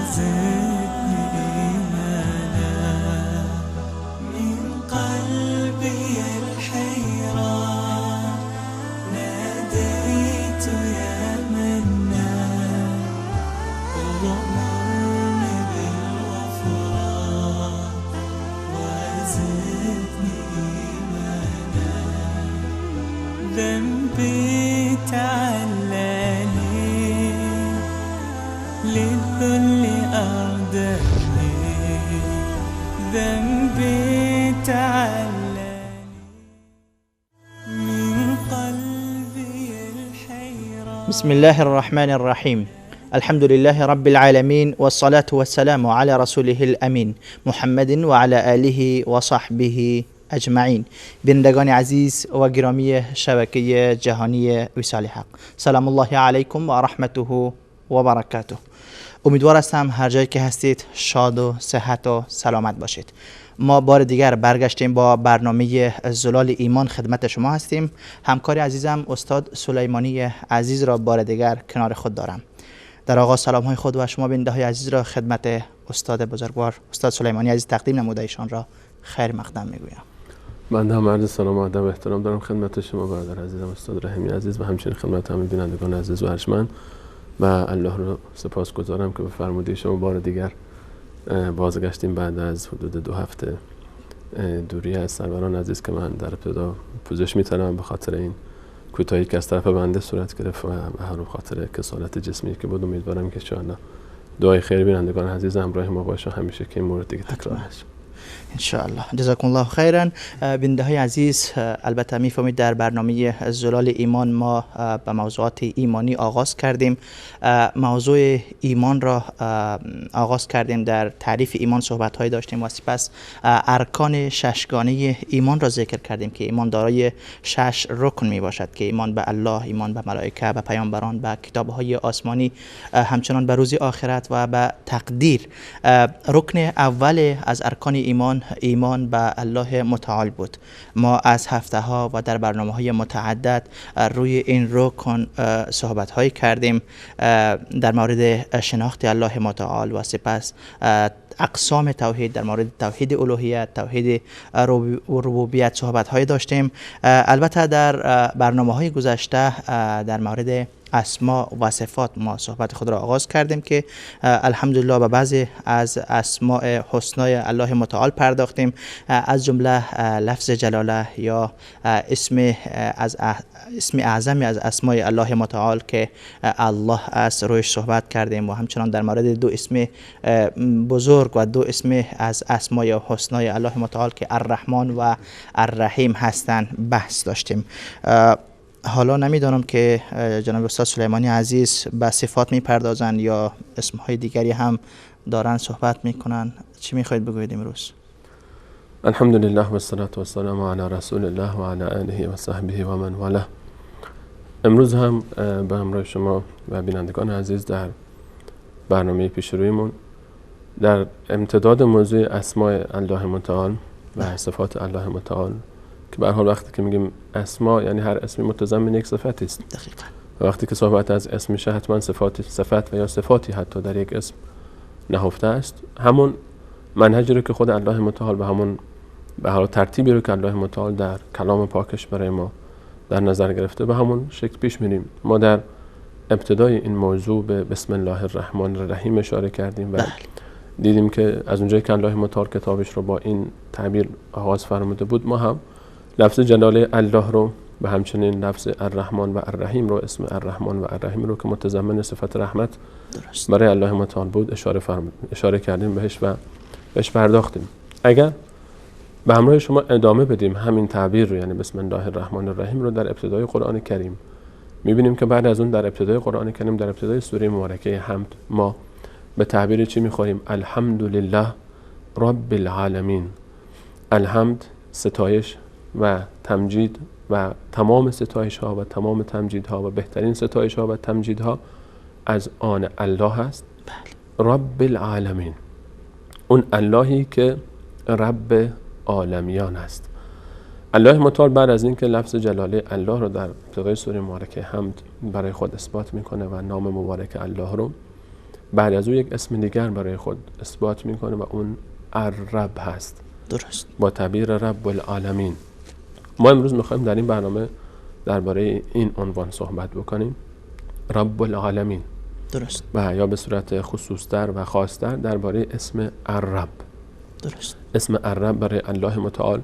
وزدني إيمانا من قلبي الحيران ناديت يا منان وأمرني بالغفران وزدني إيمانا ذنبي تعلاني للذل أردني ذنبي تعلاني من قلبي الحيران. بسم الله الرحمن الرحیم. الحمد لله رب العالمین والصلاة والسلام على رسوله الامین محمد و علی آله و صحبه اجمعین. بینندگان عزیز و گرامی شبکه جهانی وصال حق، سلام الله علیکم و رحمته و برکاته. امیدوار هستم هر جایی که هستید شاد و صحت و سلامت باشید. ما بار دیگر برگشتیم با برنامه زلال ایمان خدمت شما هستیم. همکار عزیزم استاد سلیمانی عزیز را بار دیگر کنار خود دارم. در آغاز سلام های خود و شما بیننده های عزیز را خدمت استاد بزرگوار استاد سلیمانی عزیز تقدیم نموده ایشان را خیر مقدم میگویم. من هم عرض سلام و ادب و احترام دارم خدمت شما برادر عزیزم استاد رحیمی عزیز و همچنین خدمت همه بینندگان عزیز و ارجمند و الله رو سپاسگزارم که به فرموده شما بار دیگر بازگشتیم بعد از حدود 2 هفته دوری از سروران عزیز که من در ابتدا پوزش می‌طلبم به خاطر این کوتاهی که از طرف بنده صورت گرفت و به خاطر کسالت جسمی که بود. امیدوارم که انشاءالله دعای خیر بینندگان عزیز همراه ما باشه همیشه که این مورد دیگه تکرار نشه ان شاء الله. جزاکم الله خیرا. بیننده های عزیز، البته میفهمید در برنامه زلال ایمان ما به موضوعات ایمانی آغاز کردیم. موضوع ایمان را آغاز کردیم، در تعریف ایمان صحبت های داشتیم و سپس ارکان ششگانه ایمان را ذکر کردیم که ایمان دارای 6 رکن می باشد که ایمان به الله، ایمان به ملائکه، به پیامبران، به کتاب های آسمانی، همچنان به روز آخرت و به تقدیر. رکن اول از ارکان ایمان به الله متعال بود. ما از هفته ها و در برنامه های متعدد روی این رکن صحبت های کردیم در مورد شناخت الله متعال و سپس اقسام توحید، در مورد توحید الوهیت، توحید ربوبیت صحبت های داشتیم. البته در برنامه های گذشته در مورد اسما و صفات ما صحبت خود را آغاز کردیم که الحمدلله به بعضی از اسماء حسنای الله متعال پرداختیم، از جمله لفظ جلاله یا اسم اعظمی از اسماء الله متعال که الله است رویش صحبت کردیم و همچنان در مورد 2 اسم بزرگ و 2 اسم از اسماء حسنای الله متعال که الرحمن و الرحیم هستند بحث داشتیم. حالا نمیدانم که جناب استاد سلیمانی عزیز به صفات میپردازن یا اسمهای دیگری هم دارن صحبت میکنن. چی میخواید بگویید امروز؟ الحمدلله و الصلاة و السلام علی رسول الله و علی آله و صحبه و من والاه. امروز هم به همراه شما و بینندگان عزیز در برنامه پیشرویمون در امتداد موضوع اسماء الله متعال و صفات الله متعال که به هر حال وقتی که میگیم اسما یعنی هر اسمی متضمن یک صفتی است. دقیقاً. و وقتی که صحبت از اسم میشه حتما صفت و یا صفاتی حتی در یک اسم نهفته است. همون منهجی رو که خود الله متعال به همون به هر ترتیبی رو که الله متعال در کلام پاکش برای ما در نظر گرفته به همون شکل پیش میریم. ما در ابتدای این موضوع به بسم الله الرحمن الرحیم اشاره کردیم و دیدیم که از اونجایی که الله متعال کتابش رو با این تعبیر آغاز فرموده بود، ما هم لفظ جلاله الله رو و همچنین لفظ الرحمن و الرحیم رو، اسم الرحمن و الرحیم رو که متضمن صفت رحمت برای الله متعال بود اشاره کردیم بهش و بهش پرداختیم. اگر به همراه شما ادامه بدیم همین تعبیر رو، یعنی بسم الله الرحمن الرحیم رو در ابتدای قرآن کریم، میبینیم که بعد از اون در ابتدای قرآن کریم در ابتدای سوره مبارکه حمد ما به تعبیر چی میخوریم؟ الحمدلله رب العالمین. الحمد ستایش و تمجید و تمام ستایش ها و تمام تمجید ها و بهترین ستایش ها و تمجید ها از آن الله است. رب العالمین، اون اللهی که رب عالمیان است. الله متعال بعد از اینکه لفظ جلاله الله رو در ابتدای سوره مبارکه حمد برای خود اثبات میکنه و نام مبارک الله رو بعد از اون یک اسم دیگر برای خود اثبات میکنه و اون الرب هست، درست. با تعبیر رب العالمین. ما امروز میخوایم در این برنامه درباره این عنوان صحبت بکنیم، رب العالمین، درست. و یا به صورت خصوص‌تر و خاص‌تر درباره اسم الرب. درست. اسم الرب برای الله متعال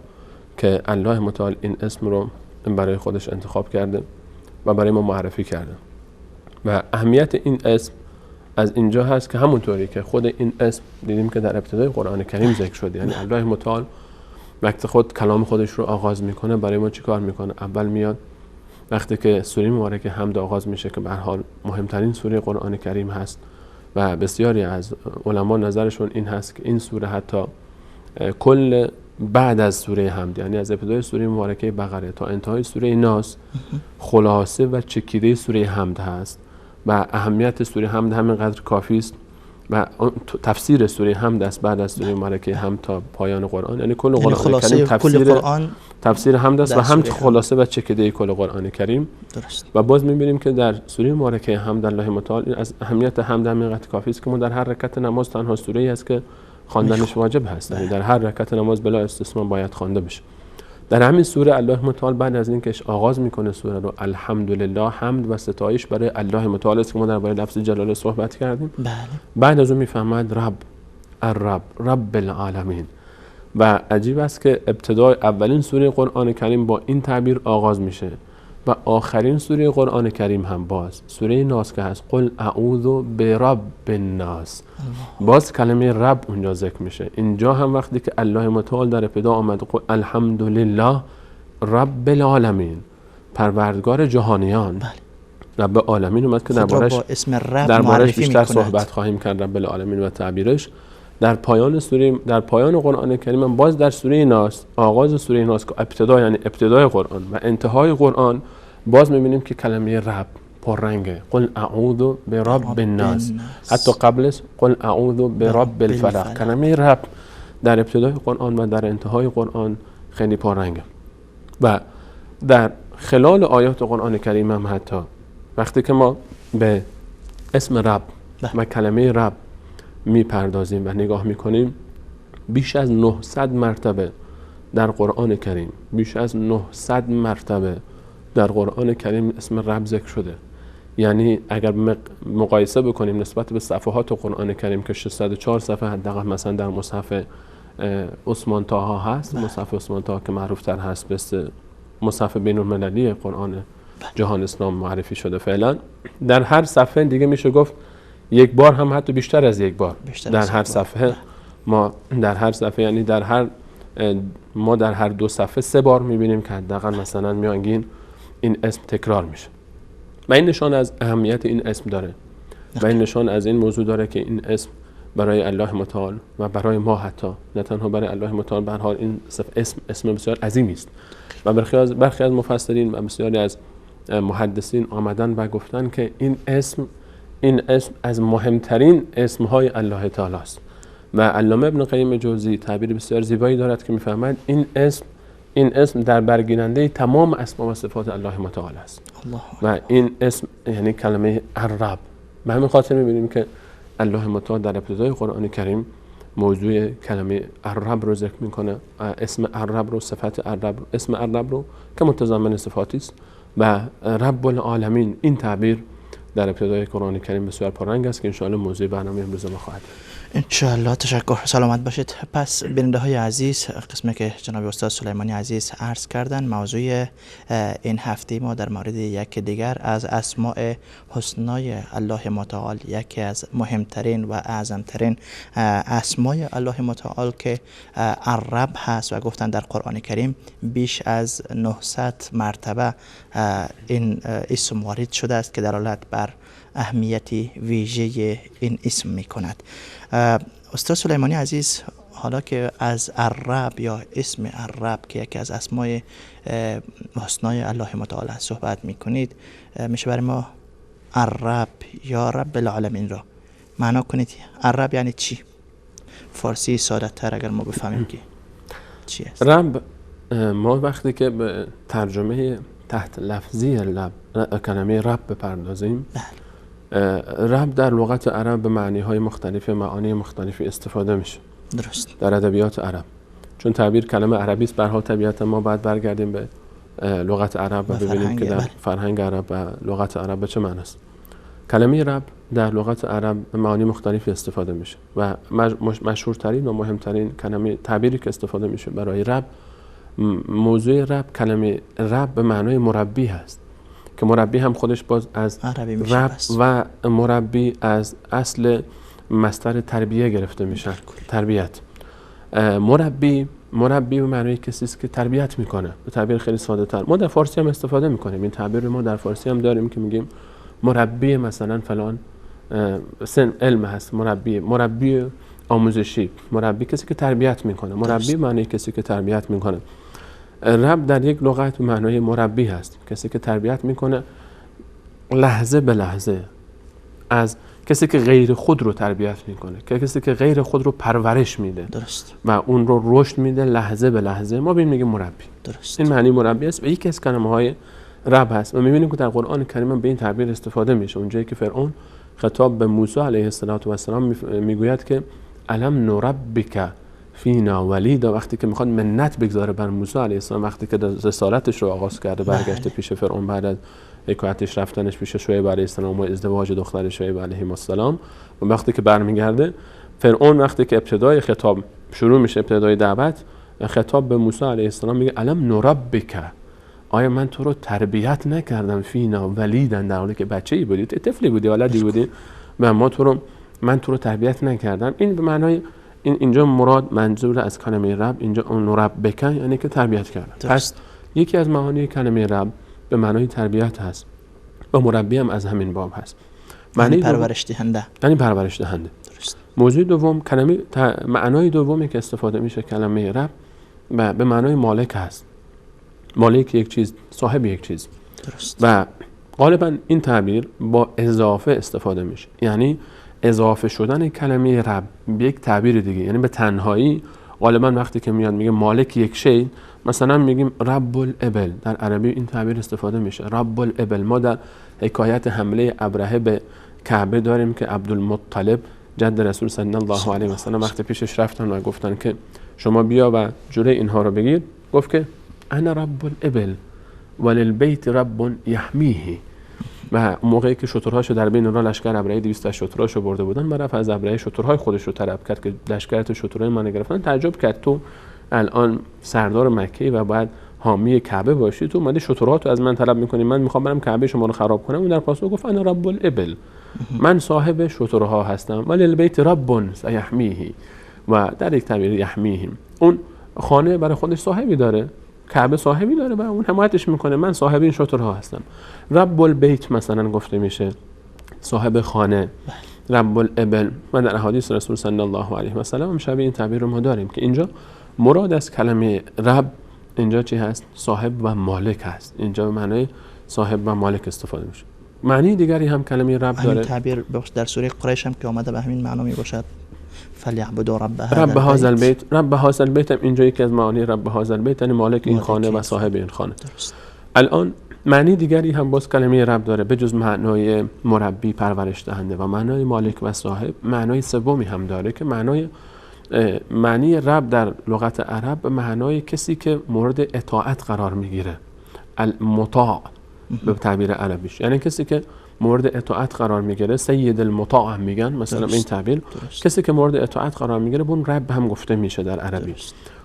که الله متعال این اسم رو برای خودش انتخاب کرده و برای ما معرفی کرده. و اهمیت این اسم از اینجا هست که همونطوری که خود این اسم دیدیم که در ابتدای قرآن کریم ذکر شده، یعنی الله متعال وقتی خود کلام خودش رو آغاز میکنه برای ما چی کار میکنه؟ اول میاد وقتی که سوره مبارکه حمد آغاز میشه که به هر حال مهمترین سوره قرآن کریم هست و بسیاری از علما نظرشون این هست که این سوره حتی کل بعد از سوره حمد، یعنی از ابتدای سوره مبارکه بقره تا انتهای سوره ناس خلاصه و چکیده سوره حمد هست و اهمیت سوره حمد همینقدر کافی است و تفسیر سوره حمد است بعد از سوره مبارکه حمد تا پایان قرآن، یعنی کل قرآن کریم تفسیر حمد است و هم خلاصه و چکیده کل قرآن کریم. درست. و باز می‌بینیم که در سوره مبارکه حمد الله متعال از اهمیت حمد همینقدر کافی است که ما در هر رکعت نماز تنها سوره‌ای است که خواندنش واجب هست، یعنی در هر رکعت نماز بلا استثنا باید خوانده بشه. در همین سوره الله متعال بعد از اینکه آغاز میکنه سوره رو الحمدلله، حمد و ستایش برای الله متعال است که ما درباره لفظ جلاله صحبت کردیم. بله. بعد از اون میفهمد رب، الرب، رب العالمین. و عجیب است که ابتدای اولین سوره قرآن کریم با این تعبیر آغاز میشه و آخرین سوره قرآن کریم هم باز سوره ناس که هست قل اعوذ برب الناس، باز کلمه رب اونجا ذکر میشه. اینجا هم وقتی که الله متعال در ابتدا آمد الحمدلله رب العالمین، پروردگار جهانیان، رب العالمین اومد که دربارش بیشتر صحبت خواهیم کرد، رب العالمین و تعبیرش. در پایان سوره، در پایان قرآن کریم باز در سوره ناس، آغاز سوره ناس که ابتدا یعنی ابتدای قرآن و انتهای قرآن، باز می‌بینیم که کلمه رب پررنگه، قل اعوذ برب الناس، حتی قبلش قل اعوذ برب الفلق. کلمه رب در ابتدای قرآن و در انتهای قرآن خیلی پررنگه. و در خلال آیات قرآن کریم هم حتی وقتی که ما به اسم رب و کلمه رب میپردازیم و نگاه میکنیم، بیش از 900 مرتبه در قرآن کریم، بیش از 900 مرتبه در قرآن کریم اسم رب ذکر شده. یعنی اگر مقایسه بکنیم نسبت به صفحات قرآن کریم که 604 صفحه حداقل مثلا در مصحف عثمان طاها هست، مصحف عثمان طاها که معروف تر هست به مصحف بین المللی قرآن جهان اسلام معرفی شده فعلا، در هر صفحه دیگه میشه گفت یک بار هم حتی بیشتر از یک بار در هر صفحه ما در هر صفحه یعنی در هر ما در هر دو صفحه 3 بار میبینیم که حداقل مثلا میانگین این اسم تکرار میشه و این نشان از اهمیت این اسم داره و این نشان از این موضوع داره که این اسم برای الله متعال و برای ما حتی نه تنها برای الله متعال به هر حال این اسم بسیار عظیمی است و برخی از مفسرین و بسیاری از محدثین آمدن و گفتن که این اسم از مهمترین اسمهای الله تعالی است و علامه ابن قیم جوزی تعبیر بسیار زیبایی دارد که میفهمد این اسم در برگیرنده تمام اسما و صفات الله متعال است و این اسم یعنی کلمه الرب. به همین خاطر میبینیم که الله متعال در ابتدای قرآن کریم موضوع کلمه الرب رو ذکر میکنه، اسم الرب رو، صفت الرب، اسم الرب رو که متضمن صفاتی است و رب العالمین. این تعبیر در ابتدای قرآن کریم بسیار پررنگ است که ان شاء الله موضوع برنامه امروز ما خواهد. ان شاء الله. تشکر، سلامت باشید. پس بیننده های عزیز، قسمی که جناب استاد سلیمانی عزیز عرض کردن، موضوع این هفته ما در مورد یک دیگر از اسماء حسنای الله متعال، یکی از مهمترین و اعظمترین اسمای الله متعال که الرب هست و گفتن در قرآن کریم بیش از 900 مرتبه این اسم وارد شده است که دلالت بر اهمیتی ویژه این اسم می کند. استاد سلیمانی عزیز، حالا که از الرب یا اسم الرب که یکی از اسمای حسنای الله متعال صحبت می کنید، میشه برای ما الرب یا رب العالمین را معنا کنید؟ الرب یعنی چی؟ فارسی ساده تر اگر ما بفهمیم که چی است. رب، ما وقتی که به ترجمه تحت لفظی کلمه رب بپردازیم، رب در لغت عرب به معنی‌های مختلف، معانی مختلفی استفاده میشه درست. در ادبیات عرب. چون تعبیر کلمه عربی است، به هر حال طبیعتا ما باید برگردیم به لغت عرب و ببینیم که در فرهنگ عرب و لغت عرب به چه معنی است. کلمه رب در لغت عرب به معانی مختلفی استفاده میشه و مشهورترین و مهمترین کلمه تعبیری که استفاده میشه برای رب، موضوع رب، کلمه رب به معنای مربی هست که مربی هم خودش باز از رب و مربی از اصل مصدر تربیه گرفته میشن. تربیت. مربی به معنای کسی است که تربیت میکنه. به تعبیر خیلی ساده تر ما در فارسی هم استفاده میکنیم. این تعبیر ما در فارسی هم داریم که میگیم مربی مثلا فلان سن علم هست، مربی آموزشی، مربی کسی که تربیت میکنه. مربی معنی کسی که تربیت میکنه. رب در یک لغت به معنای مربی هست، کسی که تربیت میکنه لحظه به لحظه، از کسی که غیر خود رو تربیت میکنه، که کسی که غیر خود رو پرورش میده. درست. و اون رو رشد میده لحظه به لحظه، ما بهش میگیم مربی. درست. این معنی مربی است و یکی از کلمه‌های رب هست و میبینیم که در قرآن کریم به این تعبیر استفاده میشه. اونجایی که فرعون خطاب به موسی علیه السلام میگوید که الم نربک فینا ولیدا، وقتی که میخواد منت بگذاره بر موسی علیه السلام، وقتی که رسالتش رو آغاز کرده، برگشته پیش فرعون بعد از حکایتش، رفتنش پیش شعیب علیه السلام و ازدواج دختر شعیب علیه السلام، و وقتی که برمیگرده فرعون، وقتی که ابتدای خطاب شروع میشه، ابتدای دعوت، خطاب به موسی علیه السلام میگه الم نربک، آیا من تو رو تربیت نکردم فینا ولیدن، در حالی که بچه‌ای بودی، طفلی بودی، ولدی بودی و من تو رو تربیت نکردم. این به معنای اینجا منظور از کلمه رب اینجا اون ربک یعنی که تربیت کردن. پس یکی از معانی کلمه رب به معنای تربیت هست و مربی هم از همین باب هست، معنی پرورش دهنده. یعنی پرورش دهنده. درست. موضوع دوم، معنای دومی که استفاده میشه کلمه رب به معنای مالک هست. مالک یک چیز، صاحب یک چیز. درست. و غالبا این تعبیر با اضافه استفاده میشه، یعنی اضافه شدن کلمه رب به یک تعبیر دیگه، یعنی به تنهایی. غالبا وقتی که میاد میگه مالک یک شی، مثلا میگیم رب الابل، در عربی این تعبیر استفاده میشه، رب الابل. ما در حکایت حمله ابرهه به کعبه داریم که عبدالمطلب جد رسول صلی الله علیه و سلم وقتی پیشش رفتن و گفتن که شما بیا و جلوی اینها رو بگیر، گفت که انا رب الابل وللبیت رب یحمیه. و موقعی که شترهاشو در بین اونها لشکر ابرهه 200 شترهاشو برده بودن، من رفت از ابرهه شترهای خودش رو طلب کرد که لشکرت شترهای من گرفتن. تعجب کرد تو الان سردار مکه‌ای و باید حامی کعبه باشی، تو اومدی شترهاتو از من طلب می‌کنی، من می‌خوام برم کعبه شما رو خراب کنم. اون در پاسخ گفت انا رب الابل، من صاحب شترها هستم، ولی البیت رب سیحمیه. و در یک تعبیر یحمیه، اون خانه برای خودش صاحبی داره، کعبه صاحبی داره و اون حمایتش میکنه، من صاحب این شترها هستم. رب البیت مثلا گفته میشه صاحب خانه، رب الابل. و در احادیث رسول صلی الله علیه و سلم شبیه این تعبیر رو ما داریم که اینجا مراد از کلمه رب اینجا چی هست؟ صاحب و مالک هست. اینجا به معنای صاحب و مالک استفاده میشه. معنی دیگری هم کلمه رب داره. همین تعبیر در سوره قریش هم که اومده به همین معنا میباشد، فلیعبدوا رب هذا البیت. رب هذا البیت هم اینجا یکی از معانی رب هذا البیت یعنی مالک این خانه و صاحب این خانه. درست. الان معنی دیگری هم باز کلمه رب داره، به جز معنای مربی، پرورش دهنده و معنای مالک و صاحب، معنای سومی هم داره که معنی رب در لغت عرب به معنای کسی که مورد اطاعت قرار میگیره، المطاع به تعبیر عربیش، یعنی کسی که مورد اطاعت قرار میگیره. سید المطاع هم میگن مثلا این تعبیر. کسی که مورد اطاعت قرار میگیره به اون رب هم گفته میشه در عربی.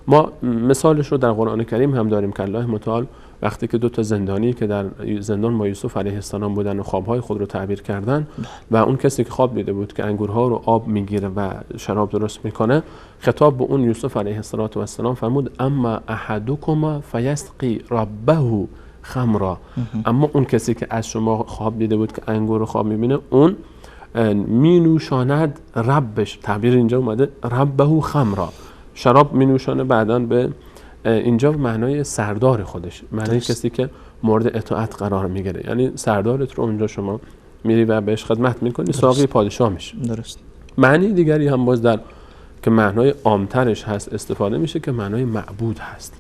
ما مثالش رو در قرآن کریم هم داریم که الله متعال وقتی که دو تا زندانی که در زندان با یوسف علیه السلام بودن و خوابهای خود رو تعبیر کردن و اون کسی که خواب دیده بود که انگورها رو آب میگیره و شراب درست میکنه، خطاب به اون یوسف علیه السلام فرمود اما احدکما فیسقی ربه خمرا، اما اون کسی که از شما خواب دیده بود که انگور رو خواب میبینه، اون می نوشاند ربش، تعبیر اینجا اومده ربه خمرا، شراب می نوشانه بعداً به اینجا معنای سردار خودش، معنای کسی که مورد اطاعت قرار میگیره، یعنی سردارت رو اونجا شما میری و بهش خدمت میکنی، ساقی پادشاه میشه. درست. معنی دیگری هم باز در که معنای عامترش هست استفاده میشه که معنای معبود هست.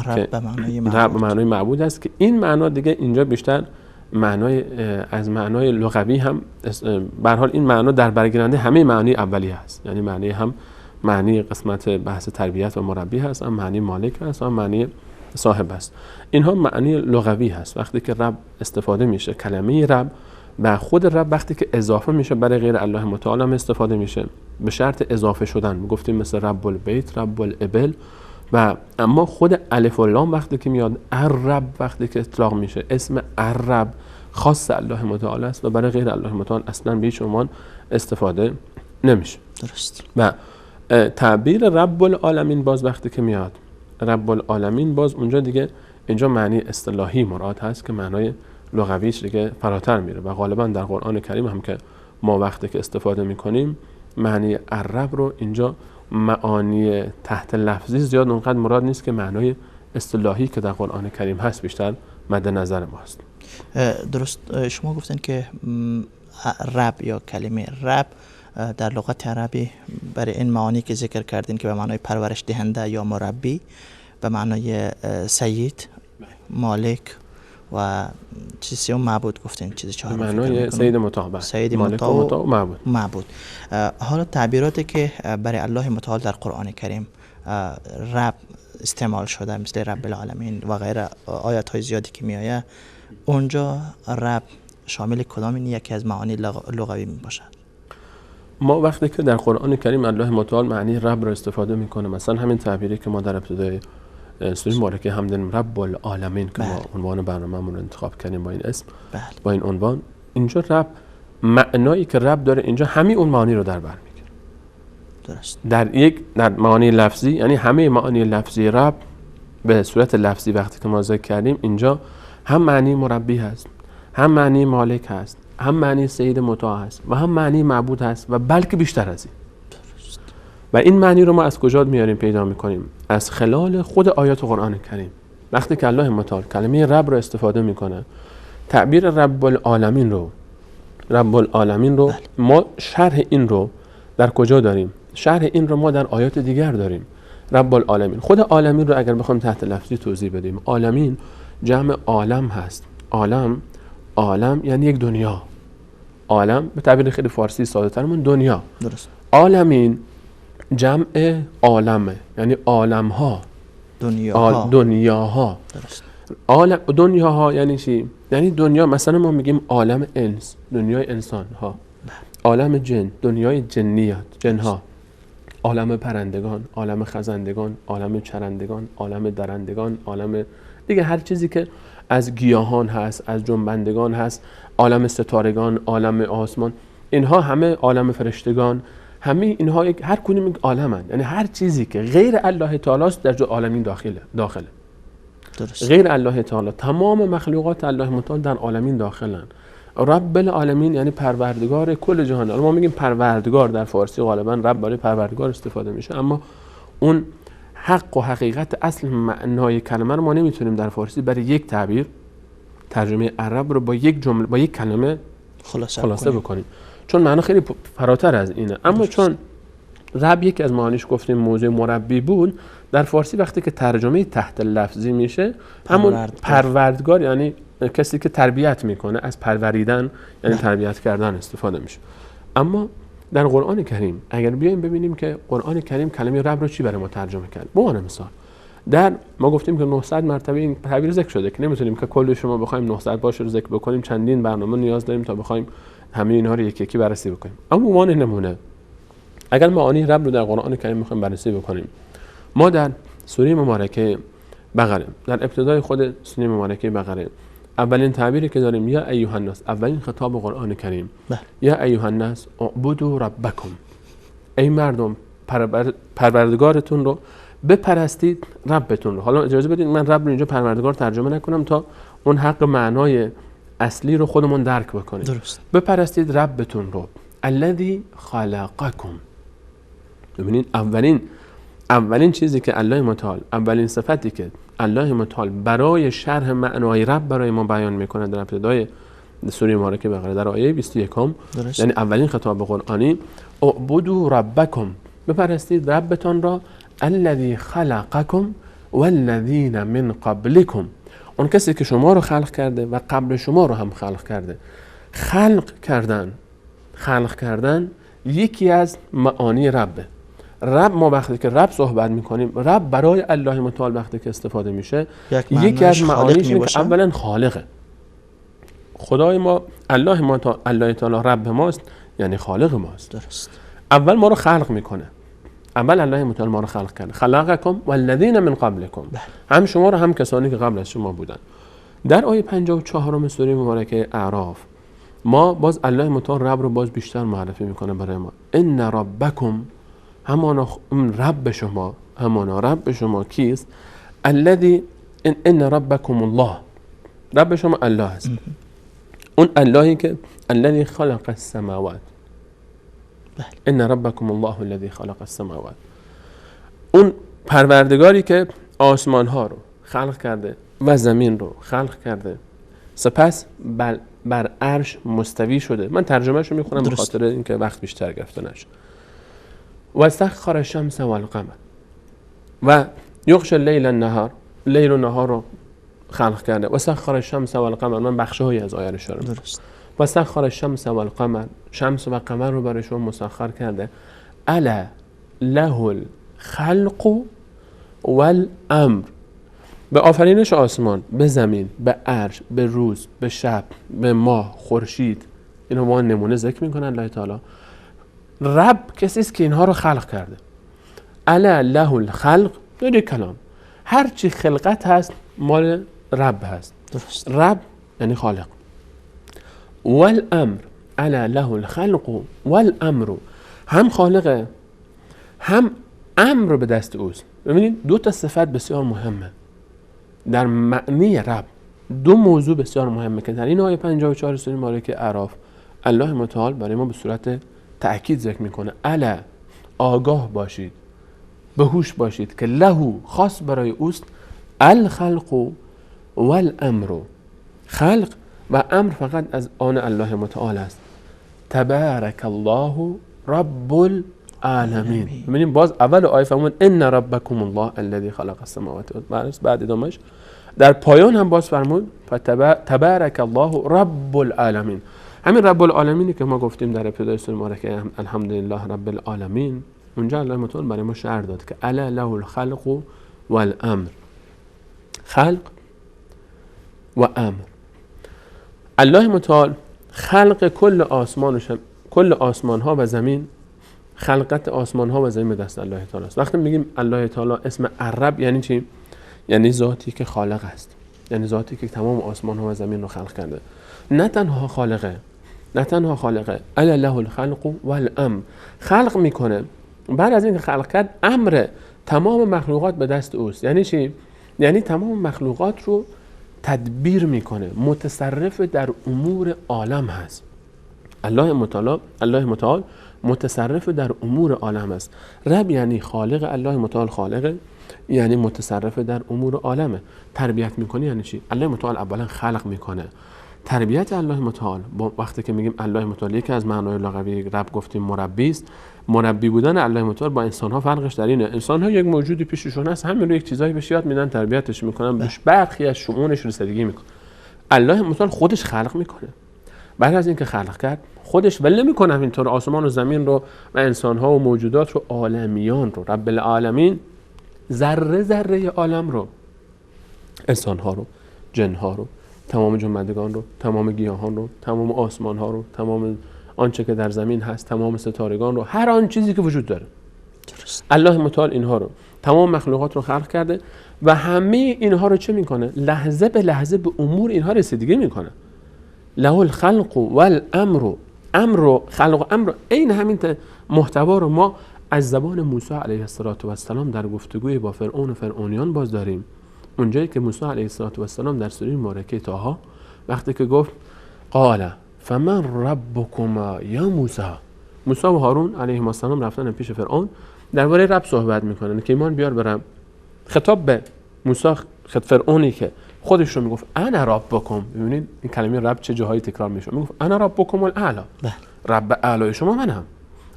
رب به معنای معبود. رب به معنای معبود هست که این معنا دیگه اینجا بیشتر از معنای لغوی هم به هر حال این معنا در برگیرنده همه معنی اولی هست، یعنی معنی هم معنی قسمت بحث تربیت و مربی هست، هم معنی مالک هست، هم معنی صاحب است. اینها معنی لغوی هست. وقتی که رب استفاده میشه، کلمه رب و خود رب وقتی که اضافه میشه برای غیر الله متعال هم استفاده میشه به شرط اضافه شدن. گفتیم مثل رب البیت، رب الابل. و اما خود الف و لام وقتی که میاد، الرب وقتی که اطلاق میشه، اسم الرب خاص الله متعال است و برای غیر الله متعال اصلا به هیچ عنوان استفاده نمیشه. درست. و تعبیر رب العالمین باز وقتی که میاد، رب العالمین باز اونجا دیگه اینجا معنی اصطلاحی مراد هست که معنای لغویش دیگه فراتر میره و غالبا در قرآن کریم هم که ما وقتی که استفاده میکنیم معنی الرب رو اینجا معانی تحت لفظی زیاد اونقدر مراد نیست که معنای اصطلاحی که در قرآن کریم هست بیشتر مد نظر ماست. درست. شما گفتن که رب یا کلمه رب در لغت عربی برای این معانی که ذکر کردین که به معنای پرورش دهنده یا مربی، به معنای سید، مالک و چیز سوم معبود گفتین، چیز چهارم معنای سید مطاع، سید مطاع و معبود. حالا تعبیراتی که برای الله متعال در قرآن کریم رب استعمال شده مثل رب العالمین و غیره، آیات های زیادی که می آید، اونجا رب شامل کدام این یکی از معانی لغوی می باشد؟ ما وقتی که در قرآن کریم الله متعال معنی رب را استفاده میکنه، مثلا همین تعبیری که ما در ابتدای سوره مبارکه هم داریم رب العالمین که ما عنوان برنامه‌مون رو انتخاب کردیم با این اسم، با این عنوان، اینجا رب معنایی که رب داره اینجا همین اون معانی رو در بر میگیره. درست. در معانی لفظی، یعنی همه معانی لفظی رب به صورت لفظی وقتی که ما ذکر کردیم اینجا هم معنی مربی هست، هم معنی مالک هست، هم معنی سید مطاع هست و هم معنی معبود هست و بلکه بیشتر از این. و این معنی رو ما از کجا میاریم پیدا میکنیم؟ از خلال خود آیات قرآن کریم. وقتی که الله متعال کلمه رب رو استفاده میکنه، تعبیر رب العالمین رو ما شرح این رو در کجا داریم؟ شرح این رو ما در آیات دیگر داریم. رب العالمین، خود عالمین رو اگر بخوایم تحت لفظی توضیح بدیم، عالمین جمع عالم هست. عالم یعنی یک دنیا. عالم به تعبیر خیلی فارسی ساده ترمون دنیا. درست. عالمین جمع عالمه، یعنی عالمها، دنیاها. درست. دنیاها یعنی چی؟ یعنی دنیا، مثلا ما میگیم عالم انس، دنیای انسان ها، عالم جن، دنیای جنیات، جنها، عالم پرندگان، عالم خزندگان، عالم چرندگان، عالم درندگان، عالم دیگه هر چیزی که از گیاهان هست، از جنبندگان هست، عالم ستارگان، عالم آسمان، اینها همه عالم فرشتگان، همه اینها هر کدوم یک عالمن، یعنی هر چیزی که غیر الله تعالی است در جو عالمین داخله. درست. غیر الله تعالی، تمام مخلوقات الله متعال در عالمین داخلن. رب العالمین یعنی پروردگار کل جهان. ما میگیم پروردگار در فارسی، غالبا رب برای پروردگار استفاده میشه، اما اون حق و حقیقت اصل معنای کلمه رو ما نمیتونیم در فارسی برای یک تعبیر ترجمه عرب رو با یک جمله، با یک کلمه خلاصه بکنیم، چون معنا خیلی فراتر از اینه. اما چون رب یکی از معانیش گفتیم موضوع مربی بود، در فارسی وقتی که ترجمه تحت لفظی میشه همون پروردگار، یعنی کسی که تربیت میکنه، از پروریدن یعنی تربیت کردن استفاده میشه. اما در قرآن کریم اگر بیایم ببینیم که قرآن کریم کلمه رب رو چی برای ما ترجمه کرد، به عنوان مثال ما گفتیم که 900 مرتبه این تعبیر ذکر شده که نمیتونیم که کلش رو ما بخوایم 900 باشه رو ذکر بکنیم، چندین برنامه نیاز داریم تا بخوایم همه اینها رو یکی یکی بررسی بکنیم. اما عنوان نمونه اگر معانی رب رو در قرآن کریم میخوایم بررسی بکنیم، ما در سوره مبارکه بقره، در ابتدای خود سوره مبارکه بقره اولین تعبیری که داریم یا ایها الناس، اولین خطاب قرآن کریم، یا ایها الناس اعبدوا ربکم، ای مردم پروردگارتون رو بپرستید، ربتون رو. حالا اجازه بدید من رب رو اینجا پروردگار ترجمه نکنم تا اون حق معنای اصلی رو خودمون درک بکنیم. درست. بپرستید ربتون رو، الذی خلقکم. ببینید اولین چیزی که الله متعال، اولین صفتی که الله متعال برای شرح معنای رب برای ما بیان میکنه در ابتدای سوره مبارکه بقره در آیه 21، یعنی اولین خطاب قرآنی، اعبدوا ربکم، بپرستید ربتان را، الذی خلقکم والذین من قبلکم، اون کسی که شما رو خلق کرده و قبل شما رو هم خلق کرده. خلق کردن یکی از معانی ربه. رب، ما وقتی که رب صحبت میکنیم، رب برای الله متعال وقتی که استفاده میشه یکی از معانیش اینه که اولا خالقه. خدای ما الله تعالی رب ماست، یعنی خالق ماست. درست. اول ما رو خلق میکنه. اول الله متعال ما رو خلق کرده. خلقکم والذین من قبلکم. هم شما رو هم کسانی که قبل از شما بودن. در آیه 54 سوره مبارکه اعراف ما باز الله متعال رب رو باز بیشتر معرفی میکنه برای ما. ان ربکم، همانا رب شما کیست؟ الذی ان ربکم الله، رب شما الله است. اون اللهی که الذی خلق السماوات. ان ربکم الله الذی خلق السماوات، اون پروردگاری که آسمان ها رو خلق کرده و زمین رو خلق کرده، سپس بر عرش مستوی شده. من ترجمهش رو میخونم به خاطر اینکه وقت بیشتر گرفته نشه. و سخر الشمس والقمر و یغش اللیل النهار، لیل و نهار رو خلق کرده. و سخر الشمس والقمر، من بخشهایی از آیه رو اشاره می‌کنم. و سخر الشمس والقمر، شمس و قمر رو برای شما مسخر کرده. الا له الخلق والامر، به آفرینش آسمان، به زمین، به عرش، به روز، به شب، به ماه، خورشید، اینو ما نمونه ذکر میکنه الله تعالی. رب کسی است که اینها رو خلق کرده. الا له الخلق، دو کلام، هر چی خلقت هست مال رب هست. درست. رب یعنی خالق. والامر، الا له الخلق والامر، هم خالقه هم امر به دست اوست. ببینید دو تا صفت بسیار مهمه در معنی رب، دو موضوع بسیار مهمه که در این آیه 54 سوره مبارکه اعراف الله متعال برای ما به صورت تأکید ذکر میکنه. الا، آگاه باشید، به هوش باشید که له، خاص برای اوست، الخلق والامر، خلق و امر فقط از آن الله متعال است. تبارک الله رب العالمین. ببینیم باز اول آیه فرمود ان ربکم الله الذی خلق السماوات والارض، بعد ادامهش در پایان هم باز فرمود تبارک الله رب العالمین. همین رب العالمینی که ما گفتیم در ابتدای سوره مبارکه الحمدلله رب العالمین، اونجا الله متعال برای ما شرح داد که الا له الخلق والامر، خلق و امر. الله متعال خلق کل آسمان ها و زمین، خلقت آسمان ها و زمین به دست الله تعالی است. وقتی میگیم الله تعالی اسم الرب یعنی چی؟ یعنی ذاتی که خالق است، یعنی ذاتی که تمام آسمان ها و زمین رو خلق کرده. نه تنها خالقه، الا له الخلق والامر، خلق میکنه، بعد از اینکه خلق کرد امر تمام مخلوقات به دست اوست. یعنی چی؟ یعنی تمام مخلوقات رو تدبیر میکنه، متصرف در امور عالم هست. الله متعال متصرف در امور عالم است. رب یعنی خالق، الله متعال خالقه یعنی متصرف در امور عالمه. تربیت میکنه یعنی چی؟ الله متعال اولا خلق میکنه. تربیت الله متعال، وقتی که میگیم الله متعال، یکی از معنای لغوی رب گفتیم مربی است. مربی بودن الله متعال با انسان ها فرقش در اینه، انسان ها یک موجودی پیششون هست، همین رو یک چیزایی بهش یاد میدن، تربیتش میکنن، بهش برخی از شؤونش رسیدگی میکنه. الله متعال خودش خلق میکنه، بعد از اینکه خلق کرد خودش ول نمیکنه اینطور آسمان و زمین رو و انسان ها و موجودات رو، عالمیان رو، رب العالمین، ذره ذره عالم رو، انسان ها رو، جن ها رو، تمام جنبندگان رو، تمام گیاهان رو، تمام آسمان ها رو، تمام آنچه که در زمین هست، تمام ستارگان رو، هر آن چیزی که وجود داره. درست. الله متعال اینها رو، تمام مخلوقات رو خلق کرده و همه اینها رو چه میکنه؟ لحظه به لحظه به امور اینها رسیدگی میکنه. له الخلق والامر، امر و خلق و امر، این همین محتوا رو ما از زبان موسی علیه السلام در گفتگوی با فرعون و فرعونیان باز داریم. اونجایی که موسی علیه السلام در سوره مبارکه طه وقتی که گفت قال فمن ربکما یا موسی و هارون علیهم السلام رفتن پیش فرعون درباره رب صحبت میکنن که ایمان بیار برم. خطاب به موسی، فرعونی که خودش رو میگفت انا ربکم. ببینید این کلمه رب چه جاهایی تکرار میشه. میگفت انا ربکم الاعلی، رب اعلی شما منم.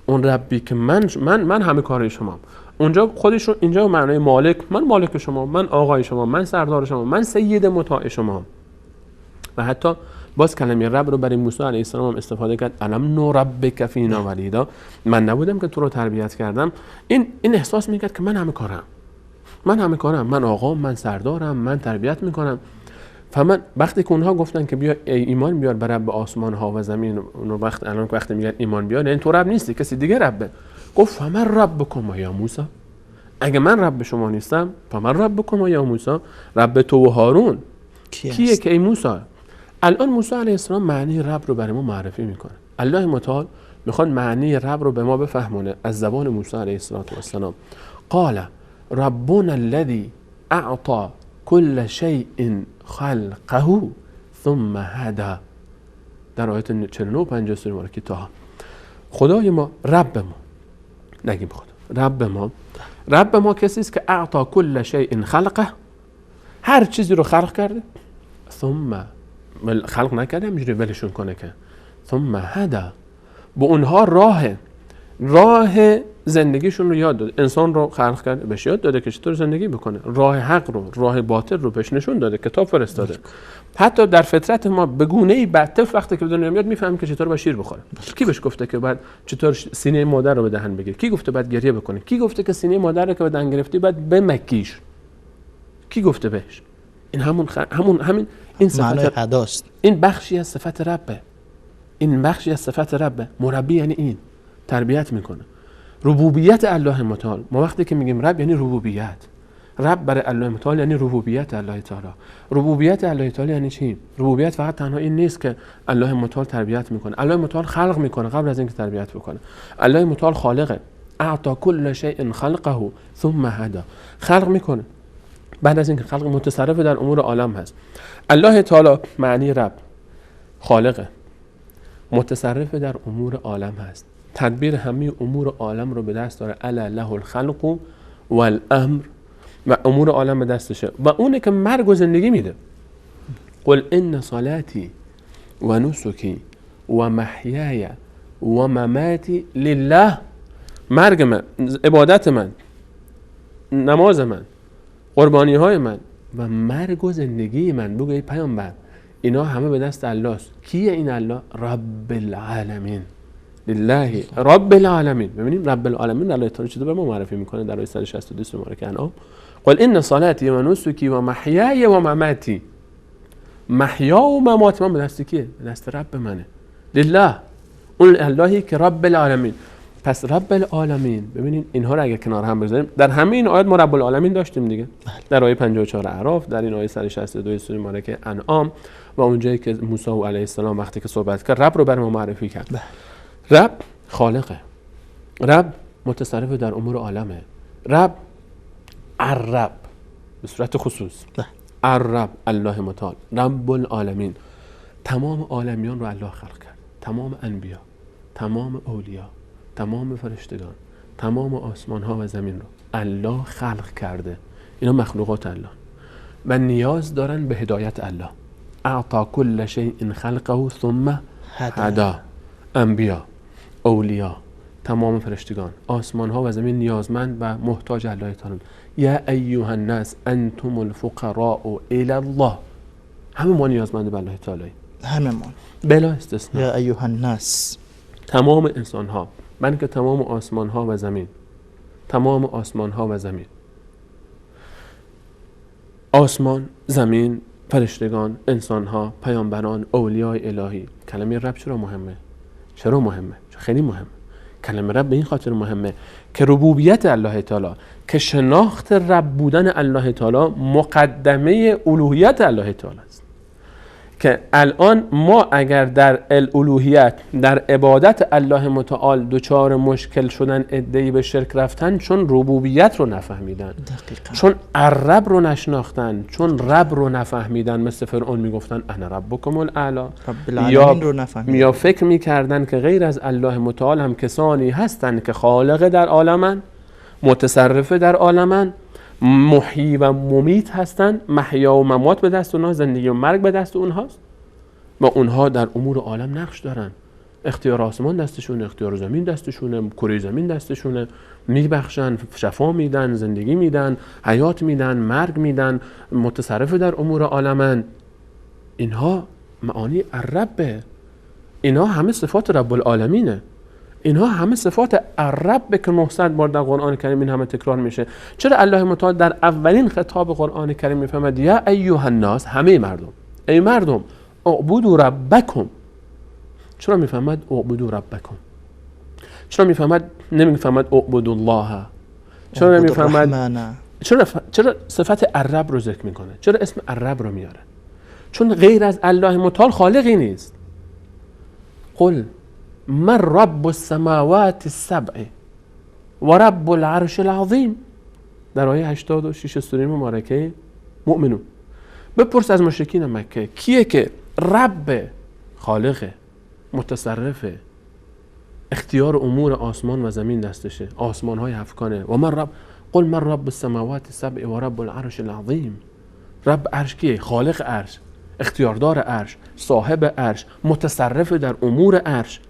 اون ربی که من همه کاره شما. اونجا خودش رو اینجا معنای مالک، من مالک شما، من آقای شما، من سردار شما، من سید مطاع شما. و حتی باز کلمه رب رو برای موسی علیه السلام هم استفاده کرد. الم نربک فینا ولیدا، من نبودم که تو رو تربیت کردم. این احساس میکرد که من همه کارم، من آقا، من سردارم، من تربیت میکنم. فمن وقتی که اونها گفتن که بیا ایمان بیار بر رب آسمان ها و زمین، اون وقتی میگن ایمان بیار یعنی تو رب نیستی، کسی دیگه ربه. گفت فمن ربکم یا موسی، اگه من رب شما نیستم فمن ربکم یا موسی، رب تو و هارون کیه که ای موسی؟ الان موسی علیه السلام معنی رب رو برای ما معرفی میکنه. الله متعال میخواد معنی رب رو به ما بفهمونه از زبان موسی علیه السلام. قال ربنا الذي اعطى كل شيء خلقه ثم هدى، در آیت 49 و 50 سوره مبارکه طه. خدای ما، رب ما، نگیم خدا، رب ما کسی است که اعطا کل شیء خلقه، هر چیزی رو خلق کرده، ثم خلق نکرده اینجوری ولشون کنه که ثم هدى، به اونها راه زندگیشون رو یاد داده. انسان رو خلق کرده، بهش یاد داده که چطور زندگی بکنه، راه حق رو، راه باطل رو بهش نشون داده، کتاب فرستاده. حتی در فطرت ما به گونه‌ای طفل وقتی که به دنیا میاد میفهمه که چطور باید شیر بخوره. کی بهش گفته که بعد چطور سینه مادر رو به دهن بگیره؟ کی گفته بعد گریه بکنه؟ کی گفته که سینه مادر رو که به دهن گرفتی بعد بمکیش؟ کی گفته بهش؟ این همین این صفت اداست. این بخشی از صفت ربه. مربی یعنی این تربیت میکنه. ربوبیت الله متعال، ما وقتی که میگیم رب یعنی ربوبیت. رب برای الله متعال یعنی ربوبیت الله تعالی. ربوبیت الله تعالی یعنی چی؟ ربوبیت فقط تنها این نیست که الله متعال تربیت میکنه. الله متعال خلق میکنه قبل از اینکه تربیت بکنه. الله متعال خالقه. اعطا کل شیء خلقه ثم هدى، خلق میکنه. بعد از اینکه خلق متصرف در امور عالم هست. الله تعالی معنی رب، خالقه، متصرف در امور عالم هست، تدبیر همه امور عالم رو به دست داره. الا له الخلق والامر، و امور عالم به دستشه و اونه که مرگ و زندگی میده. قل ان صلاتی و نسکی و محیای و مماتی لله، مرگ من، عبادت من، نماز من، قربانی های من و مرگ و زندگی من، بگو ای پیامبر اینا همه به دست الله است. کیه این الله؟ رب العالمین، لله رب العالمین. ببینیم رب العالمین الله تعالی چطور به ما معرفی میکنه در آیه 162 سوره مبارکه انعام. قل ان صلاتی و نسکی و محیای و مماتی، محیا و ممات من به دست کیه؟ به دست رب منه، لله، اون اللهی که رب العالمین. پس رب العالمین، ببینید اینها رو اگه کنار هم بذاریم، در همه این آیات ما رب العالمین داشتیم دیگه. در آیه 54 اعراف، در این آیه 162 سوره مبارکه انعام و اونجایی که موسی علیه السلام وقتی که صحبت کرد رب رو بر ما معرفی کرد. رب خالقه، رب متصرف در امور عالمه، رب الرب به صورت خصوص، الرب الله متعال، رب العالمین. تمام عالمیان رو الله خلق کرد، تمام انبیا، تمام اولیا، تمام فرشتگان، تمام آسمان ها و زمین رو الله خلق کرده. اینا مخلوقات الله و نیاز دارن به هدایت الله. اعطا کل شیء خلقه ثم هدى. انبیا، اولیا، تمام فرشتگان، آسمان ها و زمین نیازمند و محتاج الله تعالی. یا ایها الناس انتم الفقراء الی الله، همه ما نیازمند به الله تعالی، همه ما بلا استثناء. یا ایها الناس، تمام انسان ها، بلکه تمام آسمان ها و زمین، تمام آسمان ها و زمین، آسمان، زمین، فرشتگان، انسان ها، پیامبران، اولیای الهی. کلمه رب چرا مهمه؟ خیلی مهمه. کلمه رب به این خاطر مهمه که ربوبیت الله تعالی، که شناخت رب بودن الله تعالی مقدمه الوهیت الله تعالی است. که الان ما اگر در الالوهیت، در عبادت الله متعال دچار مشکل شدن، عده‌ای به شرک رفتن چون ربوبیت رو نفهمیدن، چون الرب رو نشناختن، چون رب رو نفهمیدن. مثل فرعون میگفتن انا ربکم الاعلی، رب العالمین رو نفهمیدن، یا فکر میکردن که غیر از الله متعال هم کسانی هستن که خالق در عالمن، متصرف در عالمن، محیی و ممیت هستن، محیا و ممات به دست اونها، زندگی و مرگ به دست اونهاست و اونها در امور عالم نقش دارن. اختیار آسمان دستشونه، اختیار زمین دستشونه، کره زمین دستشونه، میبخشن، شفا میدن، زندگی میدن، حیات میدن، مرگ میدن، متصرف در امور عالمن. اینها معانی الرب، اینها همه صفات رب العالمینه، اینها همه صفات الرب که 900 بار در قرآن کریم این همه تکرار میشه. چرا الله متعال در اولین خطاب قرآن کریم میفهمد یا ایها الناس، همه مردم، ای مردم، اعبدوا ربکم. چرا میفهمد اعبدوا ربکم؟ چرا میفهمد نمیفهمد اعبدوا الله؟ چرا نمیفهمد؟ چرا صفت الرب رو ذکر میکنه؟ چرا اسم الرب رو میاره؟ چون غیر از الله متعال خالقی نیست. قل من رب السماوات السبع و رب العرش العظیم، در آیه 86 سوره مبارکه مؤمنون. بپرس از مشرکین مکه کیه که رب، خالق، متصرف، اختیار امور آسمان و زمین دستشه، آسمان های هفتگانه. و من رب، قل من رب السماوات السبع و رب العرش العظیم. رب عرش کیه؟ خالق عرش، اختیاردار عرش، صاحب عرش، متصرف در امور عرش،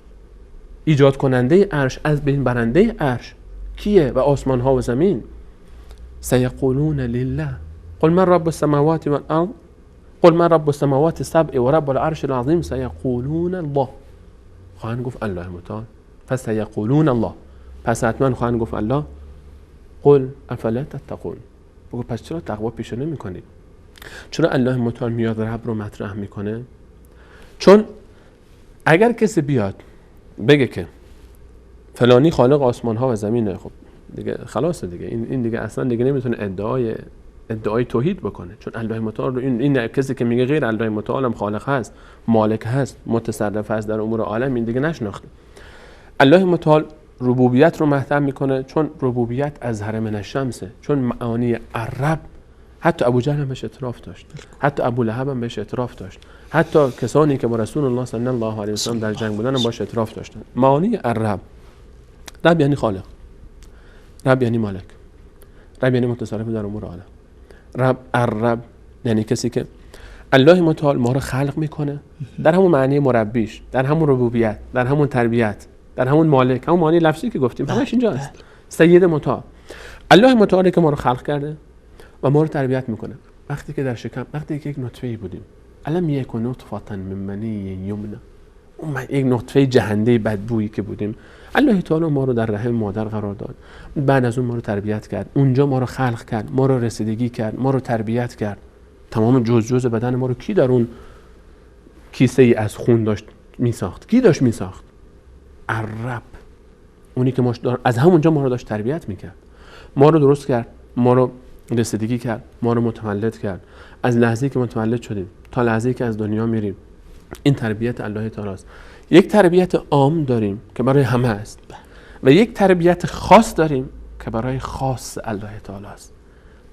ایجاد کننده عرش، از بین برنده عرش کیه؟ و آسمان ها و زمین. سیقولون لله قل من رب السماوات والارض قل من رب السماوات السبع و رب العرش العظیم سیقولون الله. خواهند گفت الله متعال. پس سیقولون الله، پس حتما خواهند گفت الله. قل افلا تتقون، بگو پس چرا تقوا پیشه نمی کنید؟ چرا الله متعال میاد رب رو مطرح میکنه؟ چون اگر کسی بیاد بگه که فلانی خالق آسمان ها و زمینه، خب دیگه خلاصه دیگه، این دیگه اصلا دیگه نمیتونه ادعای توحید بکنه. چون الله متعال رو این کسی که میگه غیر الله متعال هم خالق هست، مالک هست، متصرف هست در امور عالم، این دیگه نشناخته. الله متعال ربوبیت رو مطرح میکنه، چون ربوبیت اظهر من الشمسه، چون معانی الرب حتی ابو جهل هم بهش اعتراف داشت، حتی ابو لهب هم بهش اعتراف داشت، حتی کسانی که با رسول الله صلی الله علیه و سلم در جنگ بودن هم باش اعتراف داشتن. معانی الرب، رب یعنی خالق، رب یعنی مالک، رب یعنی متصرف در امور عالم. الرب یعنی کسی که الله متعال ما رو خلق میکنه، در همون معنی مربیش، در همون ربوبیت، در همون تربیت، در همون مالک، همون معنی لفظی که گفتیم همش اینجاست. سید متعال الله متعال که ما رو خلق کرده و ما رو تربیت میکنه. وقتی که در شکم، وقتی که یک نطفه‌ای بودیم، الم یکن نطفة من منی یمنی، اون یک نطفه جهنده بدبویی که بودیم، الله تعالی ما رو در رحم مادر قرار داد، بعد از اون ما رو تربیت کرد، اونجا ما رو خلق کرد، ما رو رسیدگی کرد، ما رو تربیت کرد. تمام جز بدن ما رو کی در اون کیسه ای از خون داشت میساخت؟ کی داشت میساخت؟ الرب، اونی که از همونجا ما رو داشت تربیت میکرد، ما رو درست کرد، ما رو رسیدگی کرد، ما رو متولد کرد. از لحظه‌ای که متولد شدیم تا لحظه‌ای که از دنیا میریم، این تربیت الله تعالی است. یک تربیت عام داریم که برای همه است و یک تربیت خاص داریم که برای خاص الله تعالی است.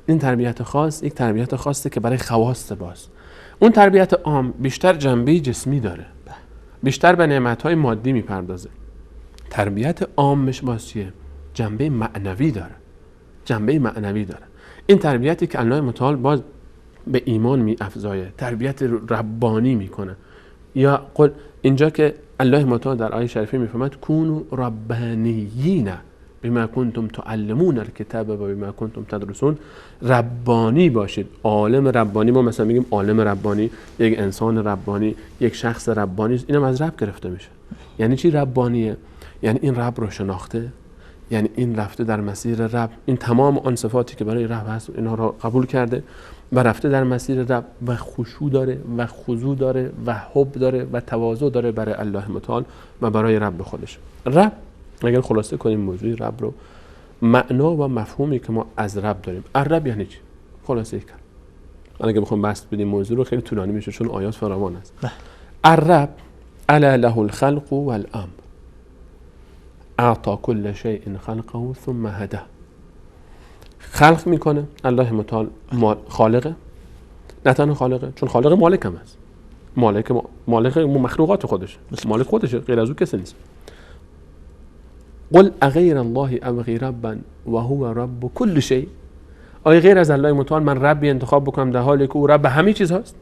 این تربیت خاص یک تربیت خاصه که برای خواص باست. اون تربیت عام بیشتر جنبه جسمی داره، بیشتر به نعمت‌های مادی میپردازه. تربیت عامش واسه جنبه معنوی داره، جنبه معنوی داره. این تربیتی که الله متعال باز به ایمان می‌افزایه، تربیت ربانی میکنه. یا قل، اینجا که الله متعال در آیه شریفه میفرماید کونوا ربانیین بما کنتم تعلمون الکتاب و بما کنتم تدرسون، ربانی باشید، عالم ربانی. ما مثلا میگیم عالم ربانی، یک انسان ربانی، یک شخص ربانی، اینم از رب گرفته میشه. یعنی چی ربانیه؟ یعنی این رب رو شناخته، یعنی این رفته در مسیر رب، این تمام آن صفاتی که برای رب هست اینها رو قبول کرده و رفته در مسیر رب و خشوع داره و خضوع داره و حب داره و تواضع داره برای الله متعال و برای رب خودش. رب، اگر خلاصه کنیم موضوع رب رو، معنا و مفهومی که ما از رب داریم. الرب یعنی چی؟ خلاصه کنم، من اگه بخوام بحث بدیم موضوع رو خیلی طولانی میشه چون آیات فراوان است. الرب الا له الخلق والامر اعطى كل شيء خلقه ثم هداه. خلق میکنه الله متعال، خالقه، نه تنها خالقه، چون خالق مالک هم هست، مالک مخلوقات خودش، مالک خودشه، غیر از او کسی نیست. قل اغیر الله ابغی ربا و هو رب كل شيء، آیا غیر از الله متعال من ربی انتخاب بکنم در حالی که او رب همه چیز هست؟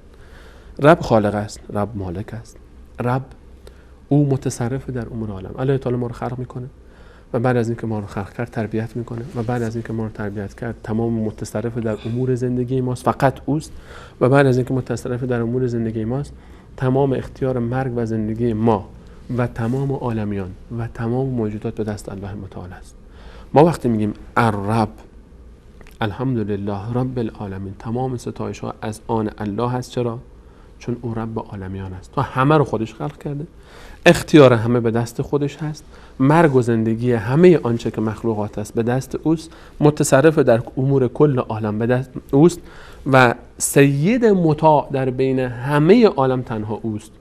رب خالق است، رب مالک است، رب او متصرف در امور عالم. الله تعالی ما رو خلق میکنه و بعد از اینکه ما رو خلق کرد تربیت میکنه و بعد از اینکه ما رو تربیت کرد تمام متصرف در امور زندگی ماست، فقط اوست. و بعد از اینکه متصرف در امور زندگی ماست، تمام اختیار مرگ و زندگی ما و تمام عالمیان و تمام موجودات به دست الله متعال است. ما وقتی میگیم الرب، الحمدلله رب العالمین، تمام ستایش ها از آن الله هست. چرا؟ چون او رب عالمیان است. تا همه رو خودش خلق کرده، اختیار همه به دست خودش هست، مرگ و زندگی همه آنچه که مخلوقات است به دست اوست، متصرف در امور کل عالم به دست اوست و سید مطاع در بین همه عالم تنها اوست.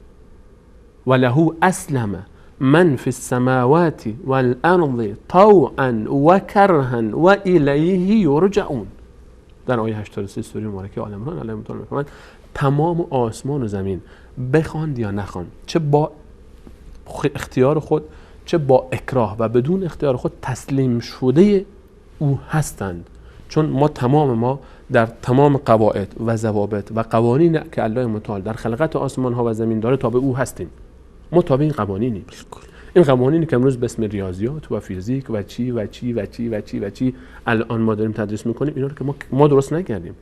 و له اسلم من فی السماوات والارض طوعا و کرها و الیه یرجعون. در آیه 83 سوره مبارکه آل عمران الله تعالی می‌فرماید تمام آسمان و زمین بخواند یا نخواند، چه با اختیار خود چه با اکراه و بدون اختیار خود تسلیم شده او هستند. چون ما در تمام قواعد و ضوابط و قوانین که الله متعال در خلقت آسمان ها و زمین داره تابع او هستیم. ما تابع این قوانینیم. این قوانینی که امروز به اسم ریاضیات و فیزیک و چی الان ما داریم تدریس میکنیم، اینا رو که ما درست نکردیم.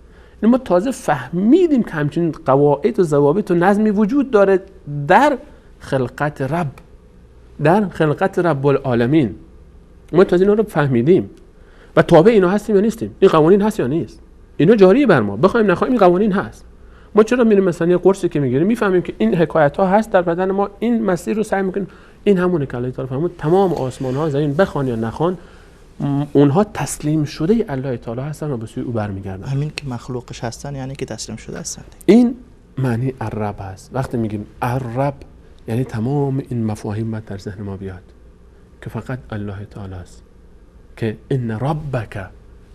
ما تازه فهمیدیم که همچین قواعد و ضوابط و نظمی وجود داره در خلقت رب العالمین. ما تازه اینا رو فهمیدیم و تابع اینا هستیم یا نیستیم. این قوانین هست یا نیست. اینا جاریه بر ما، بخوایم نخوایم این قوانین هست. ما چرا میریم مثلا یه قرصی که میگیریم میفهمیم که این حکایت ها هست در بدن ما، این مسیر رو سعی میکنیم. این همونه که الله تعالی فرمود تمام آسمان ها زمین بخوان یا نخوان اونها تسلیم شده الله تعالی هستن و به سوی او برمیگردن. همین که مخلوقش هستن یعنی که تسلیم شده هستن. این معنی الرب هست. وقتی میگیم الرب یعنی تمام این مفاهیم باید در ذهن ما بیاد که فقط الله تعالی است، که ان ربک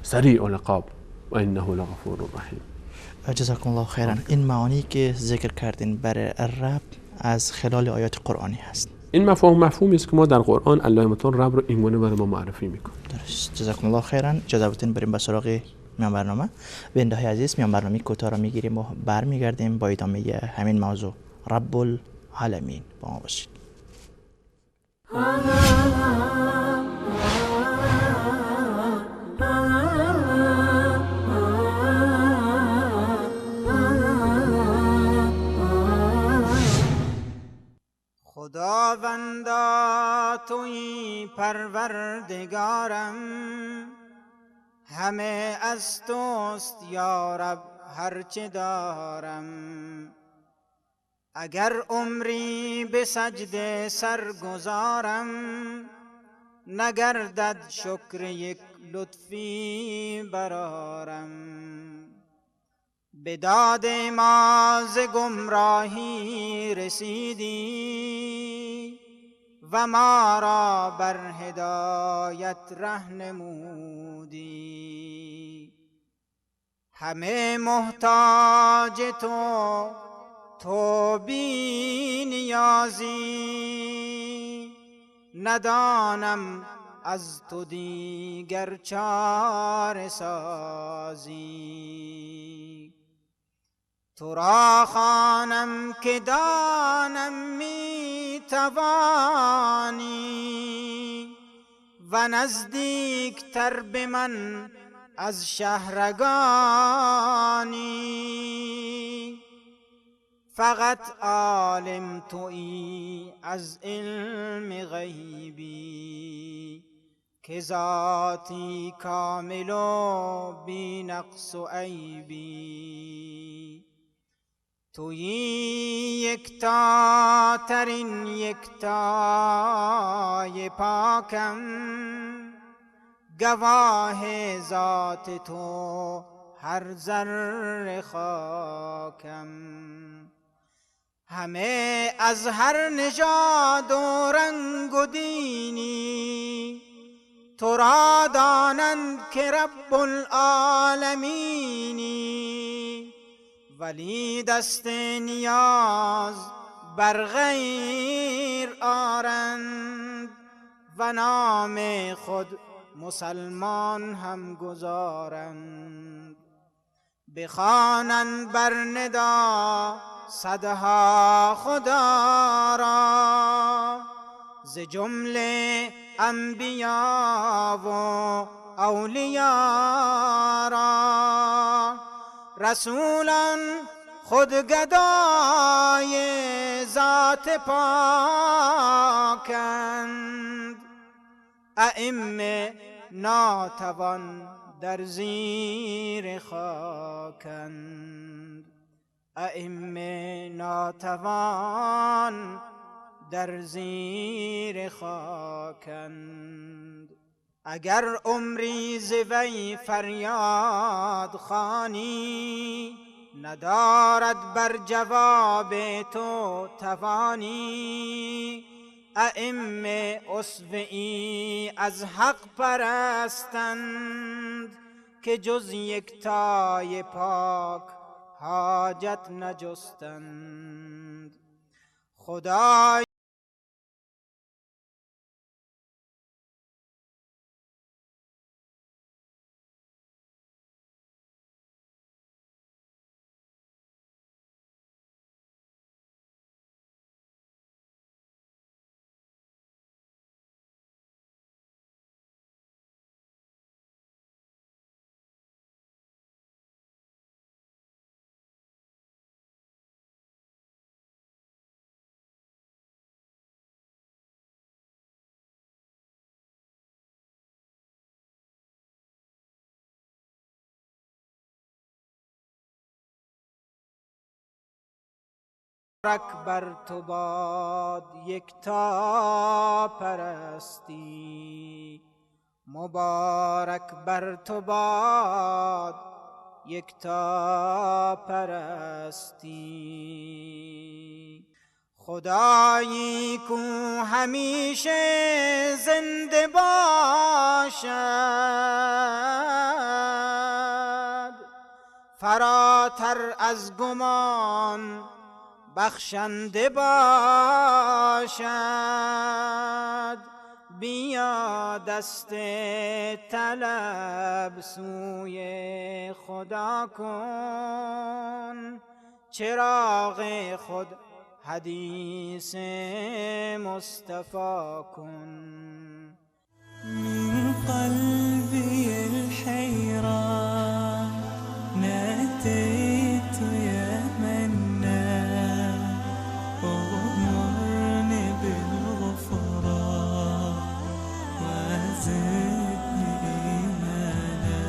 سریع العقاب و انه لغفور رحیم. جزاکم الله خیرا. این معانی که ذکر کردین برای الرب از خلال آیات قرآنی هست. این مفهومی است که ما در قرآن الله متعال رب رو اینگونه برای ما معرفی میکنه. درست. جزاکم الله خیرا. اجازه بدین بریم به سراغ میان برنامه. بیننده عزیز، میان برنامه کوتاه را میگیریم و برمیگردیم با ادامه همین موضوع رب العالمین. با ما باشید. خداوندا تویی پروردگارم، همه از توست یا رب هرچه دارم. اگر عمری به سجده سرگزارم، نگردد شکر یک لطفی برارم. به داد ما ز گمراهی رسیدی و ما را بر هدایت رهنمودی. همه محتاج تو بی نیازی، ندانم از تو دیگر چاره سازی. تو را خوانم که دانم می توانی، و نزدیک تر به من از شهرگانی. فقط عالم تویی از علم غیبی، که ذاتی کامل و بی نقص و عیبی. تویی یکتا ترین یکتای پاکم، گواه ذات تو هر ذره خاکم. همه از هر نژاد و رنگ و دینی، تو را دانند که رب العالمینی. ولی دست نیاز بر غیر آرند، و نام خود مسلمان هم گذارند. بخوانند بر ندا صدها خدا را، ز جمله انبیا و اولیا را. رسولان خود گدای ذات پاکند، ائمه ناتوان در زیر خاکند. ائمه ناتوان در زیر خاکند. اگر عمری ز وی فریاد خوانی، ندارد بر جواب تو توانی. ائمه اسوه‌ای از حق پرستند، که جز یکتای پاک حاجت نجستند. خدای مبارک بر تو باد یکتا پرستی. مبارک بر تو باد یکتا پرستی. خدایی کو همیشه زنده باشد، فراتر از گمان بخشنده باشد. بیا دست طلب سوی خدا کن، چراغ خود حدیث مصطفی کن. من قلبي الحيران ناديت يا منان، وغمرني بالغفران وزدني إيمانا.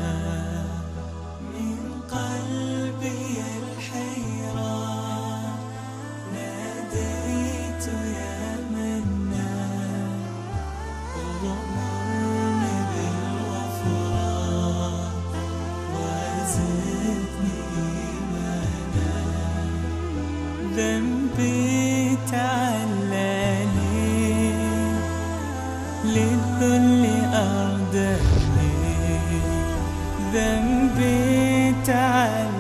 من قلبي الحيران ناديت يا منان، وغمرني بالغفران وزدني إيمانا. ذنبي تعلاني للذل أرداني، ذنبي تعلاني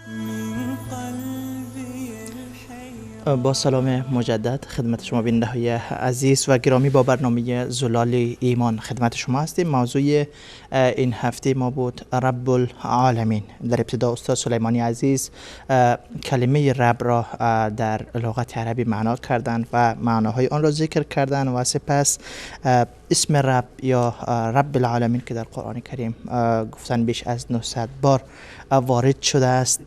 من قلبي الحيران. با سلام مجدد خدمت شما بیننده‌های عزیز و گرامی، با برنامه زلال ایمان خدمت شما هستیم. موضوع این هفته ما بود رب العالمین. در ابتدا استاد سلیمانی عزیز کلمه رب را در لغت عربی معنا کردند و معناهای آن را ذکر کردند و سپس اسم رب یا رب العالمین که در قرآن کریم گفتن بیش از 900 بار وارد شده است،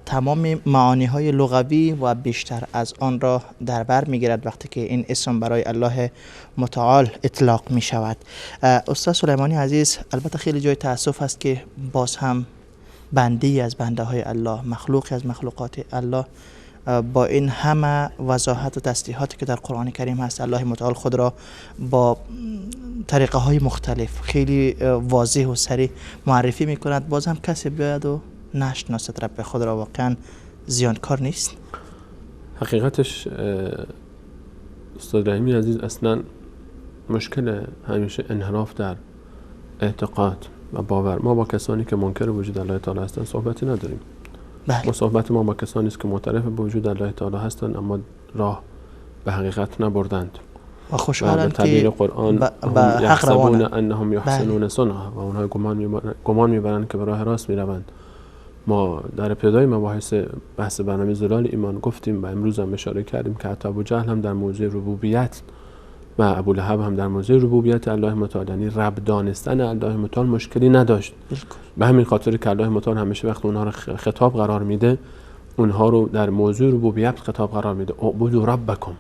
تمام معانی های لغوی و بیشتر از آن را در بر میگیرد وقتی که این اسم برای الله متعال اطلاق می شود. استاد سلیمانی عزیز، البته خیلی جای تأسف است که باز هم بندی از بنده های الله، مخلوقی از مخلوقات الله، با این همه وضاحت و تصریحاتی که در قرآن کریم هست، الله متعال خود را با طریقه های مختلف خیلی واضح و صریح معرفی می کند، باز هم کسی بیاید و نشناسد رب خود را. واقعا زیانکار نیست؟ حقیقتش استاد رحیمی عزیز، اصلا مشکل همیشه انحراف در اعتقاد و باور. ما با کسانی که منکر وجود الله تعالی هستند صحبتی نداریم. بله. ما صحبت ما با کسانی است که معترف به وجود الله تعالی هستند اما راه به حقیقت نبردند. و خوشحالم که تعبیر قرآن به حق روانند، انهم یحسنون صنعا، و اونها گمان میبرند که به راه راست میروند. ما در ابتدای مباحث بحث برنامه زلال ایمان گفتیم و امروز هم اشاره کردیم که حتی ابوجهل هم در موضوع ربوبیت و ابولهب هم در موضوع ربوبیت الله متعال، یعنی رب دانستن الله متعال، مشکلی نداشت. به همین خاطر که الله متعال همیشه وقت اونها رو خطاب قرار میده، اونها رو در موضوع ربوبیت خطاب قرار میده، اعبدوا ربکم.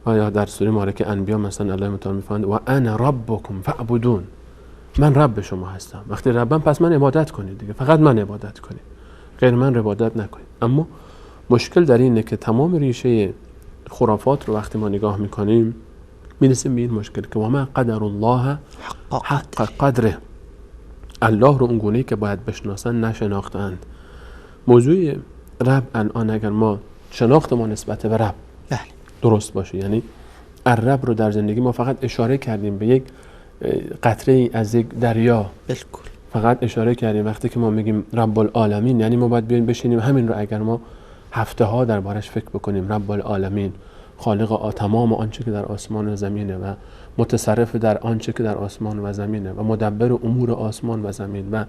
و یا در سوره مبارکه انبیا مثلا الله متعال میفرماید و انا ربکم فاعبدون، من رب شما هستم. وقتی ربم پس من عبادت کنید دیگه، فقط من عبادت کنید، غیر من عبادت نکنید. اما مشکل در اینه که تمام ریشه خرافات رو وقتی ما نگاه میکنیم میرسیم به این مشکل که و ما قدر الله حق قدره، الله رو اونگونه‌ای که باید بشناسن نشناختند. موضوع رب الان اگر ما شناخت ما نسبت به رب درست باشه، یعنی الرب رو در زندگی ما فقط اشاره کردیم به یک قطره از یک دریا، بالکل فقط اشاره کردیم. وقتی که ما میگیم رب العالمین، یعنی ما باید بیایم بشینیم همین رو اگر ما هفته ها دربارش فکر بکنیم. رب العالمین، خالق تمام آنچه که در آسمان و زمینه و متصرف در آنچه که در آسمان و زمینه و مدبر امور آسمان و زمین و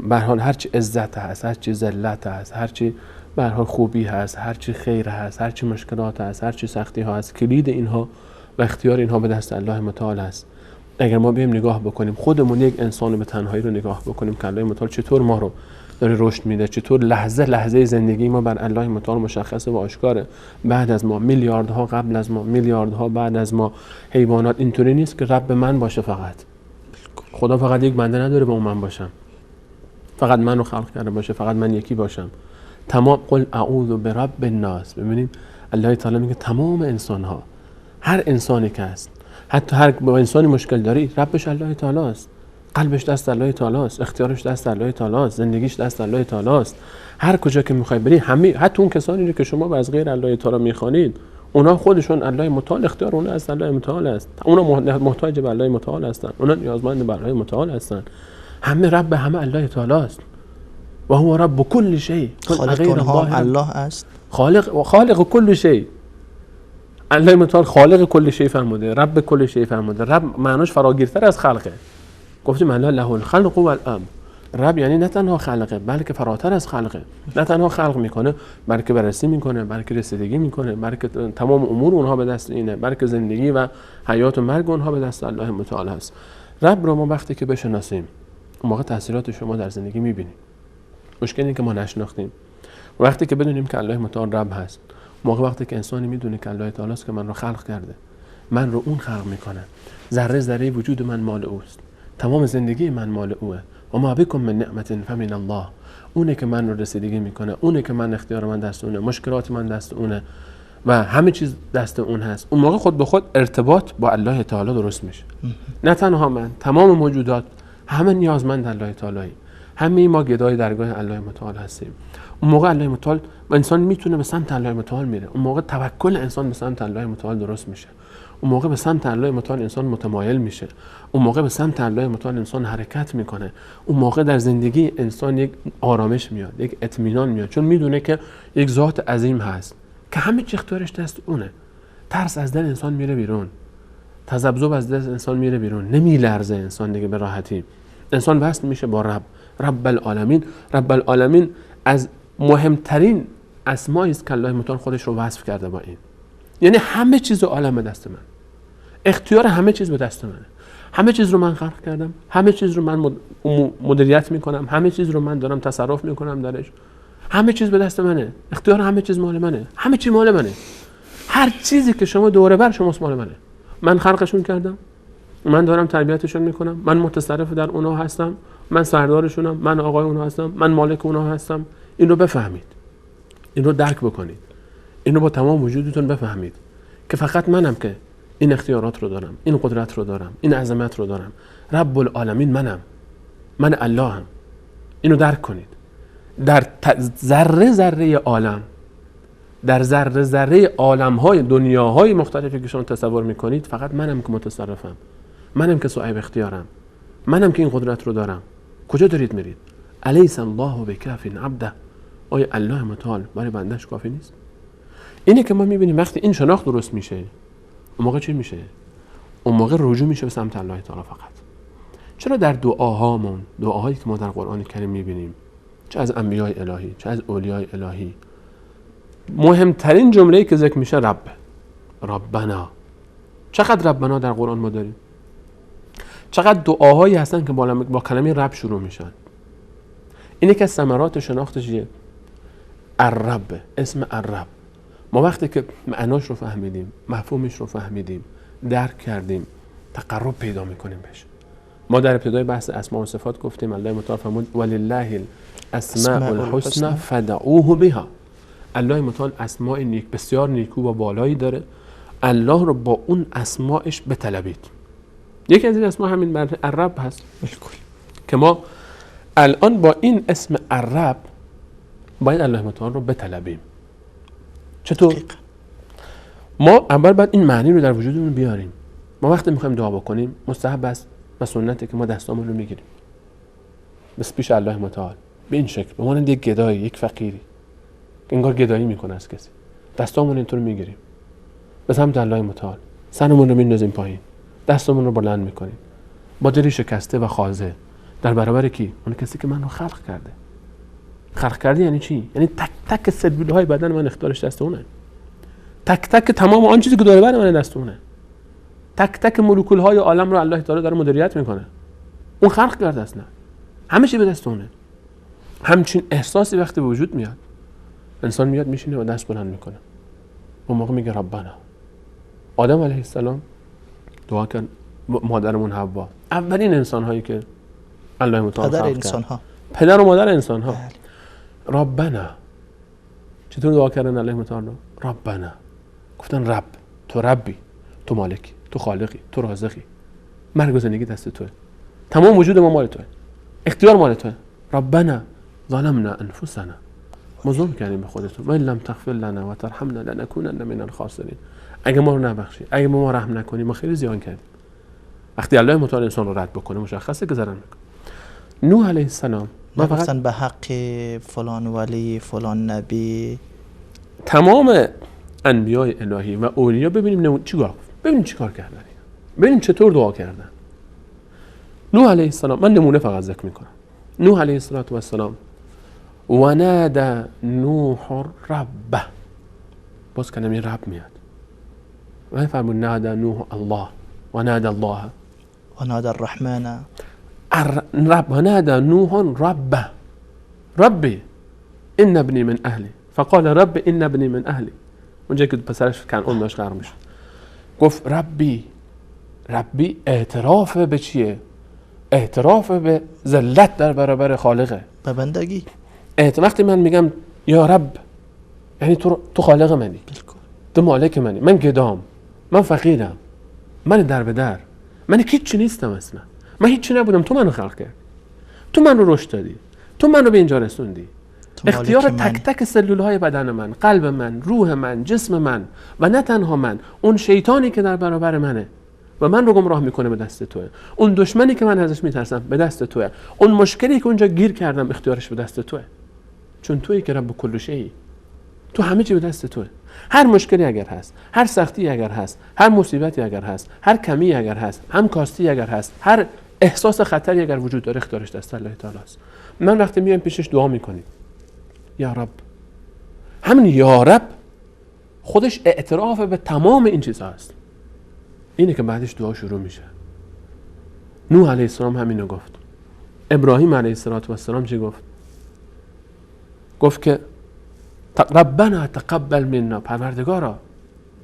به هر حال هر چی عزت هست، هر چی ذلت هست، هر چی به هر حال خوبی هست، هر چی خیر هست، هر چی مشکلات هست، هر چی سختی ها هست، کلید اینها و اختیار اینها به دست الله متعال است. اگر ما بیایم نگاه بکنیم خودمون، یک انسان به تنهایی رو نگاه بکنیم که الله متعال چطور ما رو داره رشد میده، چطور لحظه لحظه زندگی ما بر الله متعال مشخصه و آشکاره. بعد از ما میلیاردها، قبل از ما میلیاردها، بعد از ما حیوانات. اینطوری نیست که رب من باشه فقط. خدا فقط یک بنده نداره به اون من باشم، فقط من رو خلق کرده باشه، فقط من یکی باشم. تمام قل اعوذ برب الناس. ببینیم الله تعالی میگه تمام انسان ها، هر انسانی که هست، حتی هر با انسانی مشکل داری، ربش الله تعالی است، قلبش دست الله تعالی است، اختیارش دست الله تعالی است، زندگیش دست الله تعالی است. هر کجا که میخوای بری، همه حتی اون کسانی که شما از غیر الله تعالی میخوانید، اونا خودشون الله متعال، اختیار اون از الله متعال است. اونا محتاج به الله متعال هستن، اونا نیازمند به الله متعال هستن. همه رب همه الله تعالی است. و هو رب کل شیء، خالق اونها الله است، خالق کل شیء. الله متعال خالق کل شیء فرموده، رب کل شیء فرموده. رب معناش فراگیرتر از خلقه. گفتیم الله له الخلق و الامر. رب یعنی نه تنها خلقه بلکه فراتر از خلقه. نه تنها خلق میکنه بلکه بررسی میکنه، بلکه رسیدگی میکنه، بلکه تمام امور اونها به دست اینه، بلکه زندگی و حیات و مرگ اونها به دست الله متعال هست. رب رو ما وقتی که بشناسیم، اون موقع تاثیرات شما در زندگی میبینیم. مشکل اینه که ما نشناختیم. وقتی که بدونیم که الله متعال رب هست، موقع وقتی که انسانی میدونه که الله تعالی است که من رو خلق کرده، من رو اون خلق میکنه، ذره ذره وجود من مال اوست، تمام زندگی من مال اوه. و ما بكم من نعمت فمن الله. اونه که من رو رسیدگی میکنه، اونه که من اختیار من دست اونه، مشکلات من دست اونه و همه چیز دست اون هست. اون موقع خود به خود ارتباط با الله تعالی درست میشه. نه تنها من، تمام موجودات همه نیازمند الله تعالی، همه ما گدای درگاه الله متعال هستیم. اون موقع الله متعال انسان میتونه به سمت الله متعال میره. اون موقع توکل انسان به سمت الله متعال درست میشه. اون موقع به سمت الله متعال انسان متمایل میشه. اون موقع به سمت الله متعال انسان حرکت میکنه. اون موقع در زندگی انسان یک آرامش میاد، یک اطمینان میاد، چون میدونه که یک ذات عظیم هست که همه چی اختیارش دست اونه. ترس از دل انسان میره بیرون، تذبذب از دل انسان میره بیرون، نمیلرزه انسان دیگه به راحتی. انسان وصل میشه با رب العالمین. رب العالمین از مهمترین اسمایی است که الله متعال خودش رو وصف کرده با این. یعنی همه چیز عالم به دست من، اختیار همه چیز به دست منه. همه چیز رو من خلق کردم، همه چیز رو من مدیریت میکنم، همه چیز رو من دارم تصرف میکنم درش. همه چیز به دست منه، اختیار همه چیز مال منه، همه چی مال منه. هر چیزی که شما دوره بر شماست مال منه. من خلقشون کردم، من دارم تربیتشون میکنم، من متصرف در اونها هستم، من سردارشونم، من آقای اونها هستم، من مالک اونها هستم. این رو بفهمید، این رو درک بکنید، این رو با تمام وجودتون بفهمید که فقط منم که این اختیارات رو دارم، این قدرت رو دارم، این عظمت رو دارم. رب العالمین منم، من اللهم. اینو درک کنید. در ذره ذره عالم، در ذره ذره عالم‌های دنیاهای مختلفی که شما تصور می‌کنید، فقط منم که متصرفم، منم که صاحب اختیارم، منم که این قدرت رو دارم. کجا دارید میرید؟ الیس الله بکاف عبده. آیا الله متعال برای بندش کافی نیست؟ اینه که ما می‌بینیم وقتی این شناخت درست میشه، اون موقع چی میشه؟ اون موقع رجوع میشه به سمت الله تعالی فقط. چرا در دعاهامون، دعاهایی که ما در قرآن کریم می‌بینیم، چه از انبیای الهی، چه از اولیای الهی. مهمترین جمله‌ای که ذکر میشه ربنا. چقدر ربنا در قرآن ما داریم؟ چقدر دعاهایی هستن که با کلمه رب شروع میشن؟ اینه که ثمرات شناخت چیه؟ الرب، اسم الرب. ما وقتی که معناش رو فهمیدیم، مفهومش رو فهمیدیم، درک کردیم، تقرب پیدا میکنیم بهش. ما در ابتدای بحث اسماء و صفات گفتیم الله متعال فرمود ولله الاسماء الحسنى فدعوه بها. الله متعال اسماء بسیار نیکو و بالایی داره، الله رو با اون اسماءش بطلبید. یکی از این اسما همین الرب هست. بالکل. که ما الان با این اسم الرب باید الله متعال رو بطلبیم. چطور؟ ما اول باید این معنی رو در وجودمون بیاریم. ما وقتی میخوایم دعا بکنیم مستحب است و سنته که ما دستامون رو میگیریم بس پیش الله متعال به این شکل، به مانند یک گدایی، یک فقیری انگار گدایی میکنه از کسی، دستامون اینطور میگیریم به سمت الله متعال، سرمون رو میندازیم پایین، دستمون رو بلند میکنیم با دلی شکسته و خاضع در برابر کی؟ اون کسی که من رو خلق کرده. خلق کرده یعنی چی؟ یعنی تک تک سلولهای بدن من اختیارش دست اونه. تک تک تمام آن چیزی که دور بر من دست اونه. تک تک مولکول های عالم رو الله تعالی داره مدیریت میکنه. اون خلق کرده اصلا. همه چی به دست اونه. همچین احساسی وقتی به وجود میاد انسان میاد میشینه و دست بلند میکنه. اون موقع میگه ربنا. آدم علیه السلام دعا کرد، مادرمون حوا، اولین انسان هایی که الله متعال خلق کرد، پدر و مادر انسان ها. ربنا. چطور دعا کردن الله متعال رو؟ ربنا. گفتن رب، تو ربی، تو مالکی، تو خالقی، تو رازقی، مرگ و زندگی دست توه، تمام وجود ما مال توه، اختیار مال توه. ربنا ظلمنا انفسنا، ما ظلم کردیم به خودتون، و ان لم تغفر لنا و ترحمنا لنکونن من الخاسرین. اگه ما رو نبخشی، اگه ما رحم نکنی، ما خیلی زیان کردیم. وقتی الله متعال انسان رو رد بکنه مشخصه که ضرر میکنه. نوح علیه السلام ما فقط به حق فلان ولی فلان نبی، تمام انبیای الهی و اولیا ببینیم چی کار کردن، ببینیم چطور دعا کردن. نوح علیه السلام، من نمونه فقط ذکر میکنم. نوح علیه السلام و نادى نوح ربه، باز کلمه رب میاد و فرمود نادى نوح الله و نادى الله و نادى الرحمن رب و نادى نوح ربه ربي ان ابني من اهلي فقال رب ان ابني من اهلي. اونجا که پسرش کنعان داشت غرق میشد گفت ربی اعتراف به چیه؟ اعتراف به ذلت در برابر خالقه، به بندگی. وقتی من میگم یا رب یعنی تو خالق منی، تو مالک منی، من گدام، من فقیرم، من در به در، من هیچی نیستم اصلا، من هیچی نبودم، تو منو خلق کردی، تو من رو رشد دادی، تو منو به اینجا رسوندی. اختیار تک تک سلولهای بدن من، قلب من، روح من، جسم من و نه تنها من، اون شیطانی که در برابر منه و من رو گمراه میکنه به دست توه، اون دشمنی که من ازش میترسم به دست توه، اون مشکلی که اونجا گیر کردم اختیارش به دست توه، چون تویی که رب کل شیء، تو همه چی به دست توه. هر مشکلی اگر هست، هر سختی اگر هست، هر مصیبتی اگر هست، هر کمی اگر هست، هم کاستی اگر هست، هر احساس خطری اگر وجود داره اختیارش دست الله تعالی است. من وقتی میام پیشش دعا میکنیم یا رب، همین یا رب خودش اعتراف به تمام این چیزها است. اینه که بعدش دعا شروع میشه. نوح علیه السلام همینو گفت. ابراهیم علیه السلام چی گفت؟ گفت که ربنا تقبل منا، پروردگارا،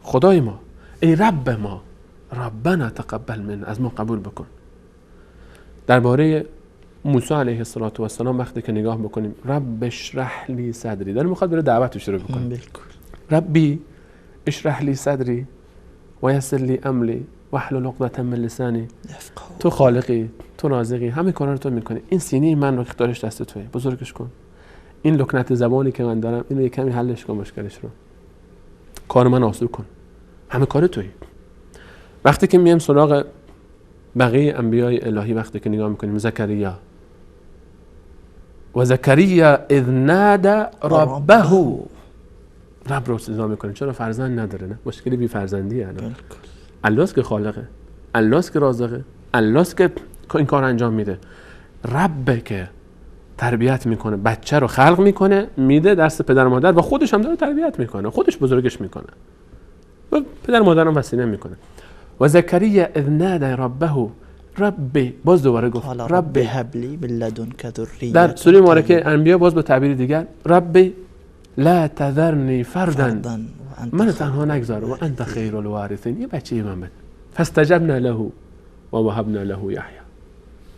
خدای ما، ای رب ما، ربنا تقبل منا، از ما قبول بکن. درباره موسی علیه السلام وقتی که نگاه بکنیم رب اشرح لی صدری، داره میخواد بره دعوت شروع بکنه. ربی اشرح لی صدری و یسر لی امری واحلل عقدة من لسانی، تو خالقی، تو رازقی، همه کارا رو تو میکنی، این سینه من رو اختیارش دست توئه، بزرگش کن. این لکنت زبانی که من دارم اینو کمی حلش کن، مشکلش رو، کار من آسون کن، همه کار تویی. وقتی که میایم سراغ بقیه انبیای الهی، وقتی که نگاه میکنیم زکریا و زکریا اذ نادى ربه، رب رو صدا میکنه. چرا؟ فرزند نداره، نه مشکلی بی فرزندیه. الله است که خالقه، الله است که رازقه، الله است که این کار انجام میده. رب که تربیت میکنه، بچه رو خلق میکنه، میده دست پدر مادر و خودش هم داره تربیت میکنه، خودش بزرگش میکنه و پدر مادر هم وسیله میکنه. و زکریا اذ نادى ربه ربی، باز دوباره گفت رب هب لی من لدنک ذریة. در سوره مبارکه انبیا باز به تعبیر دیگر ربی لا تذرنی فردا، من تنها نگذار و انت خیر الوارثین، یه بچه من بده. فاستجبنا له و وهبنا له یحیی،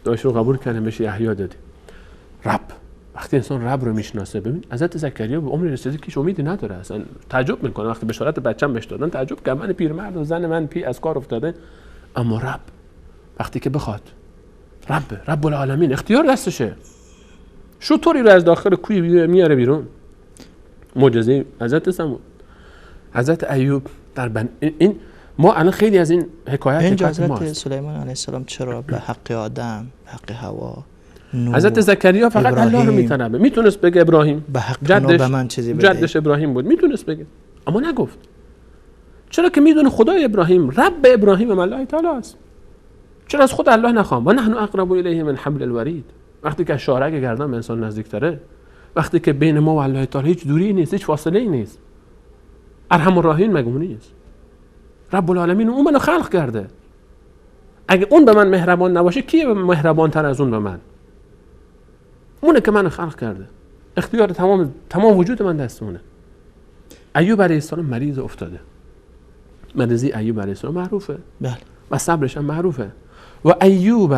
دعاش رو قبول کردیم بهش یحیی دادیم. رب، وقتی انسان رب رو میشناسه، ببین حضرت زکریا به عمر رسیده که امیدی نداره، اصلا تعجب میکنه وقتی بشارت بچه‌م بهش دادن، تعجب کرد من پیرمرد و زن من از کار افتاده، اما رب وقتی که بخواد، رب العالمین اختیار دستشه، شطوری رو از داخل کوی میاره بیرون. معجزه حضرت سمود، حضرت ایوب در این ما الان خیلی از این حکایت اینجا حضرت سلیمان علیه السلام چرا به حق آدم، به حق حوا، حضرت زکریا فقط الله رو میطلبه، میتونست بگه ابراهیم به حق به من چیزی بده، جدش ابراهیم بود، میتونست بگه اما نگفت. چرا که میدونه خدای ابراهیم، رب ابراهیم و الله تعالی است. چرا از خود الله نخوام؟ و نحن اقرب الیه من حبل الورید، وقتی که شارک گردن به انسان نزدیکتره، وقتی که بین ما و الله تعالی هیچ دوری نیست، هیچ فاصله ای نیست. ارحم الراحمین مگه نیست؟ رب العالمین اون منو خلق کرده، اگه اون به من مهربان نباشه کیه مهربان تر از اون به من؟ اونه که منو خلق کرده، اختیار تمام وجود من دست اونه. ایوب علیه السلام مریض افتاده، مریضی ایوب علیه السلام معروفه، بله، و صبرش هم معروفه. و ایوب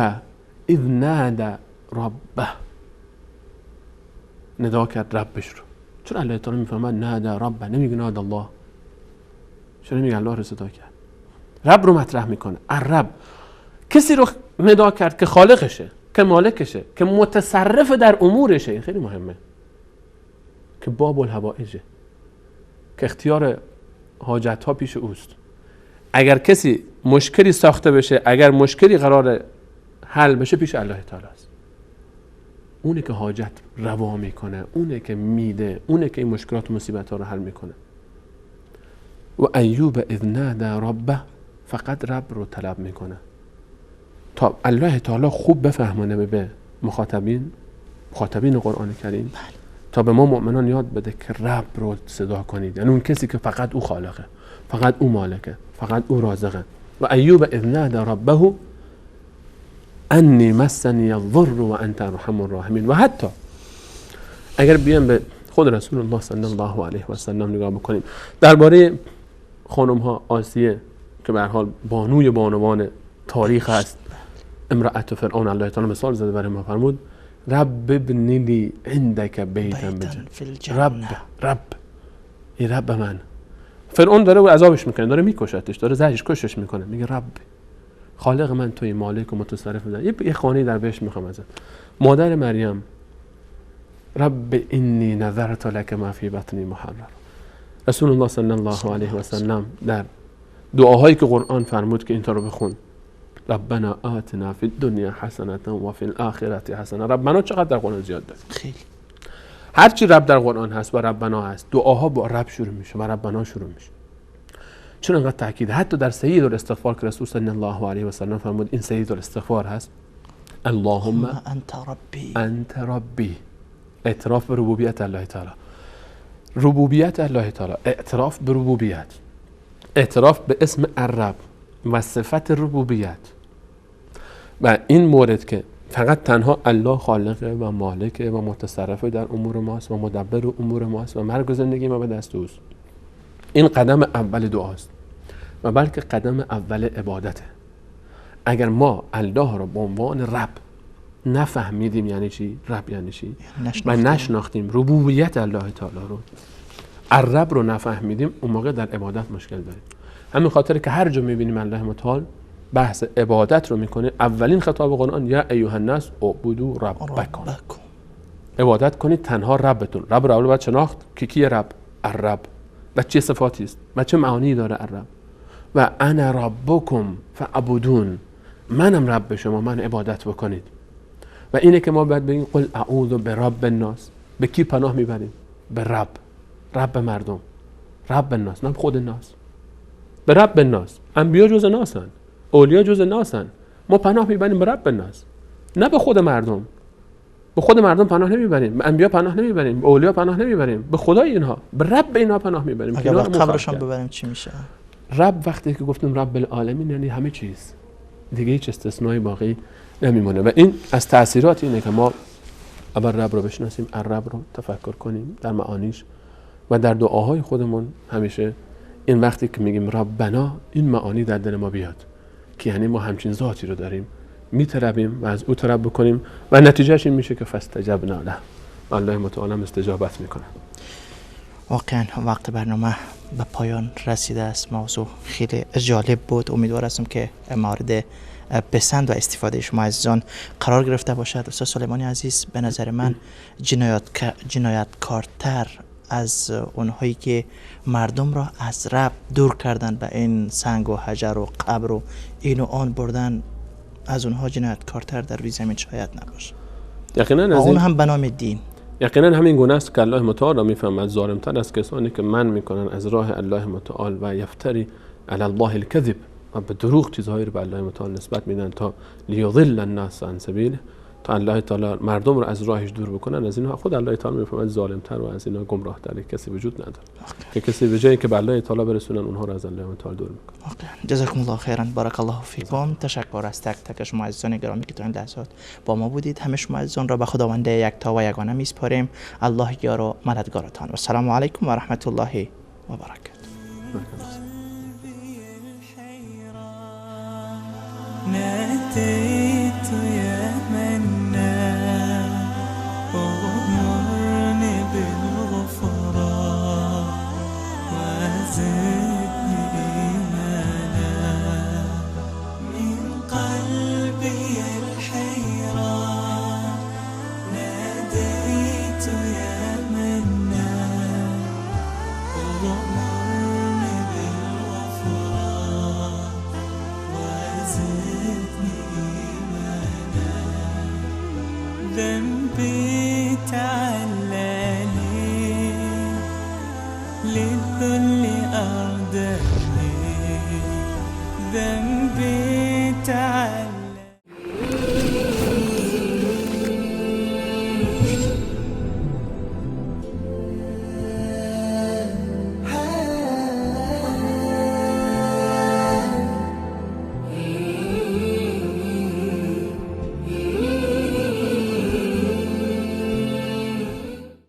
اذ نادى ربه، ندا کرد ربش رو. چرا الله تعالی میفهمد نادى ربه، نمیگه نادى الله؟ چرا نمیگه الله رو صدا کرد؟ رب رو مطرح میکنه. الرب کسی رو ندا کرد که خالقشه، که مالکشه، که متصرف در امورشه. خیلی مهمه که باب الحوائجه، که اختیار حاجت ها پیش اوست. اگر کسی مشکلی ساخته بشه، اگر مشکلی قرار حل بشه، پیش الله تعالی است. اونه که حاجت روا میکنه، اونه که میده، اونه که این مشکلات و مصیبت ها رو حل میکنه. و ایوب اذ نادى ربه، فقط رب رو طلب میکنه تا الله تعالی خوب بفهمونه به مخاطبین قرآن کریم، تا به ما مؤمنان یاد بده که رب رو صدا کنید، یعنی اون کسی که فقط او خالقه، فقط او مالکه، فقط او رازقه. و ایوب اذ نادى ربه انی مسنی الضر و انت ارحم الراحمین. و حتی اگر بیام به خود رسول الله صلی الله علیه و سلم نگاه بکنیم، درباره خانم ها آسیه که به هر حال بانوی بانوان تاریخ است، امرأت فرعون، الله تعالی مثال زده برای ما، فرمود رب ابن لی عندک بیتا بجنة. رب ای رب من. فرعون داره و عذابش میکنه، داره میکشتش، داره زهرش کشش میکنه، میگه رب خالق من توی، مالک و متصرف من، یه خانه در بهشت میخوام ازت. مادر مریم رب انی نذرت لك ما فی بطنی محرر. رسول الله صلی الله علیه و سلم در دعاهایی که قرآن فرمود که اینطور رو بخون، ربنا آتنا فی الدنیا حسنة و فی الآخرة حسنة. ربنا چقدر در قرآن زیاد داره، خیلی. هرچی رب در قرآن هست و ربنا هست، دعاها با رب شروع میشه و ربنا شروع میشه. چون انقدر تاکید، حتی در سید الاستغفار که رسول صلی الله علیه و سلم فرمود این سید الاستغفار هست، اللهم انت ربی، اعتراف به ربوبیت الله تعالی، ربوبیت الله تعالی، اعتراف به ربوبیت، اعتراف به اسم الرب و صفت ربوبیت. و این مورد که فقط تنها الله خالقه و مالکه و متصرفه در امور ماست و مدبر امور ماست و مرگ و زندگی ما به دست اوست، این قدم اول دعاست و بلکه قدم اول عبادته. اگر ما الله را به عنوان رب نفهمیدیم یعنی چی؟ رب یعنی چی؟ و نشناختیم ربوبیت الله تعالی رو، الرب رو نفهمیدیم، اون موقع در عبادت مشکل داریم. همین خاطر که هر جا میبینیم الله متعال بحث عبادت رو میکنه، اولین خطاب قرآن یا ایها الناس اعبدوا ربکم، عبادت کنید تنها ربتون. رب رو اول باید شناخت که کیه رب؟ الرب. و چه صفاتی است و چه معانی داره الرب؟ و انا ربکم فاعبدون، منم رب شما، من عبادت بکنید. و اینه که ما باید بگیم قل اعوذ برب الناس. به کی پناه میبریم؟ به رب، رب مردم، رب الناس، نه خود الناس، به رب الناس. انبیا جز ناسن، اولیا جز ناسن، ما پناه میبریم به رب الناس، نه به خود مردم. به خود مردم پناه نمیبریم، به انبیا پناه نمیبریم، به اولیا پناه نمیبریم، به خدای اینها، به رب اینها پناه میبریم. اگر به قبرشان ببریم چی میشه؟ رب وقتی که گفتیم رب العالمین یعنی همه چیز، دیگه هیچ استثنایی باقی نمیمونه. و این از تأثیرات اینه که ما اول رب رو بشناسیم، الرب رو تفکر کنیم در معانیش و در دعاهای خودمون همیشه این وقتی که میگیم ربنا این معانی در دل ما بیاد که یعنی ما همچین ذاتی رو داریم، میطلبیم و از او طلب بکنیم و نتیجهش این میشه که فاستجبنا له، الله متعال استجابت میکنه. واقعا وقت برنامه به پایان رسیده است. موضوع خیلی جالب بود. امیدوار هستم که مورد پسند و استفاده شما عزیزان قرار گرفته باشد. استاد سلیمانی عزیز، به نظر من جنایتکارتر از اونهایی که مردم را از رب دور کردن به این سنگ و حجر و قبر و این و آن بردن، از اونها جنایتکارتر در روی زمین شاید نباشه. یقینا اون هم به نام دین. یقینا همین گونه است که الله متعال را میفهمد ظالمتر از کسانی که من میکنن از راه الله متعال و یفتری علی الله الکذب و به دروغ چیزهایی رو به الله متعال نسبت میدن تا لیضل الناس عن سبیله، تا الله تعالی مردم رو از راهش دور بکنن. از اینها خود الله تعالی میفهمد ظالمتر و از اینا گمراه تر کسی وجود نداره که کسی به جایی که به الله تعالی برسونن اونها رو از الله تعالی دور میکنن. جزاکم الله خیرا، بارک الله فیکم. تشکر از تک تک شما عزیزان گرامی که تا این لحظات با ما بودید. همه شما عزیزان را به خداوند یکتا و یگانه میسپاریم. الله یار و مددگارتان. و السلام علیکم و رحمت الله و برکاته. ناديت يا منان وغمرني بالغفران وزدني إيمانا من قلبي الحيران. ناديت يا منان وغمرني بالغفران وزدني إيمانا. ذنبي تعلاني للذل أرداني. ذنبي تعلاني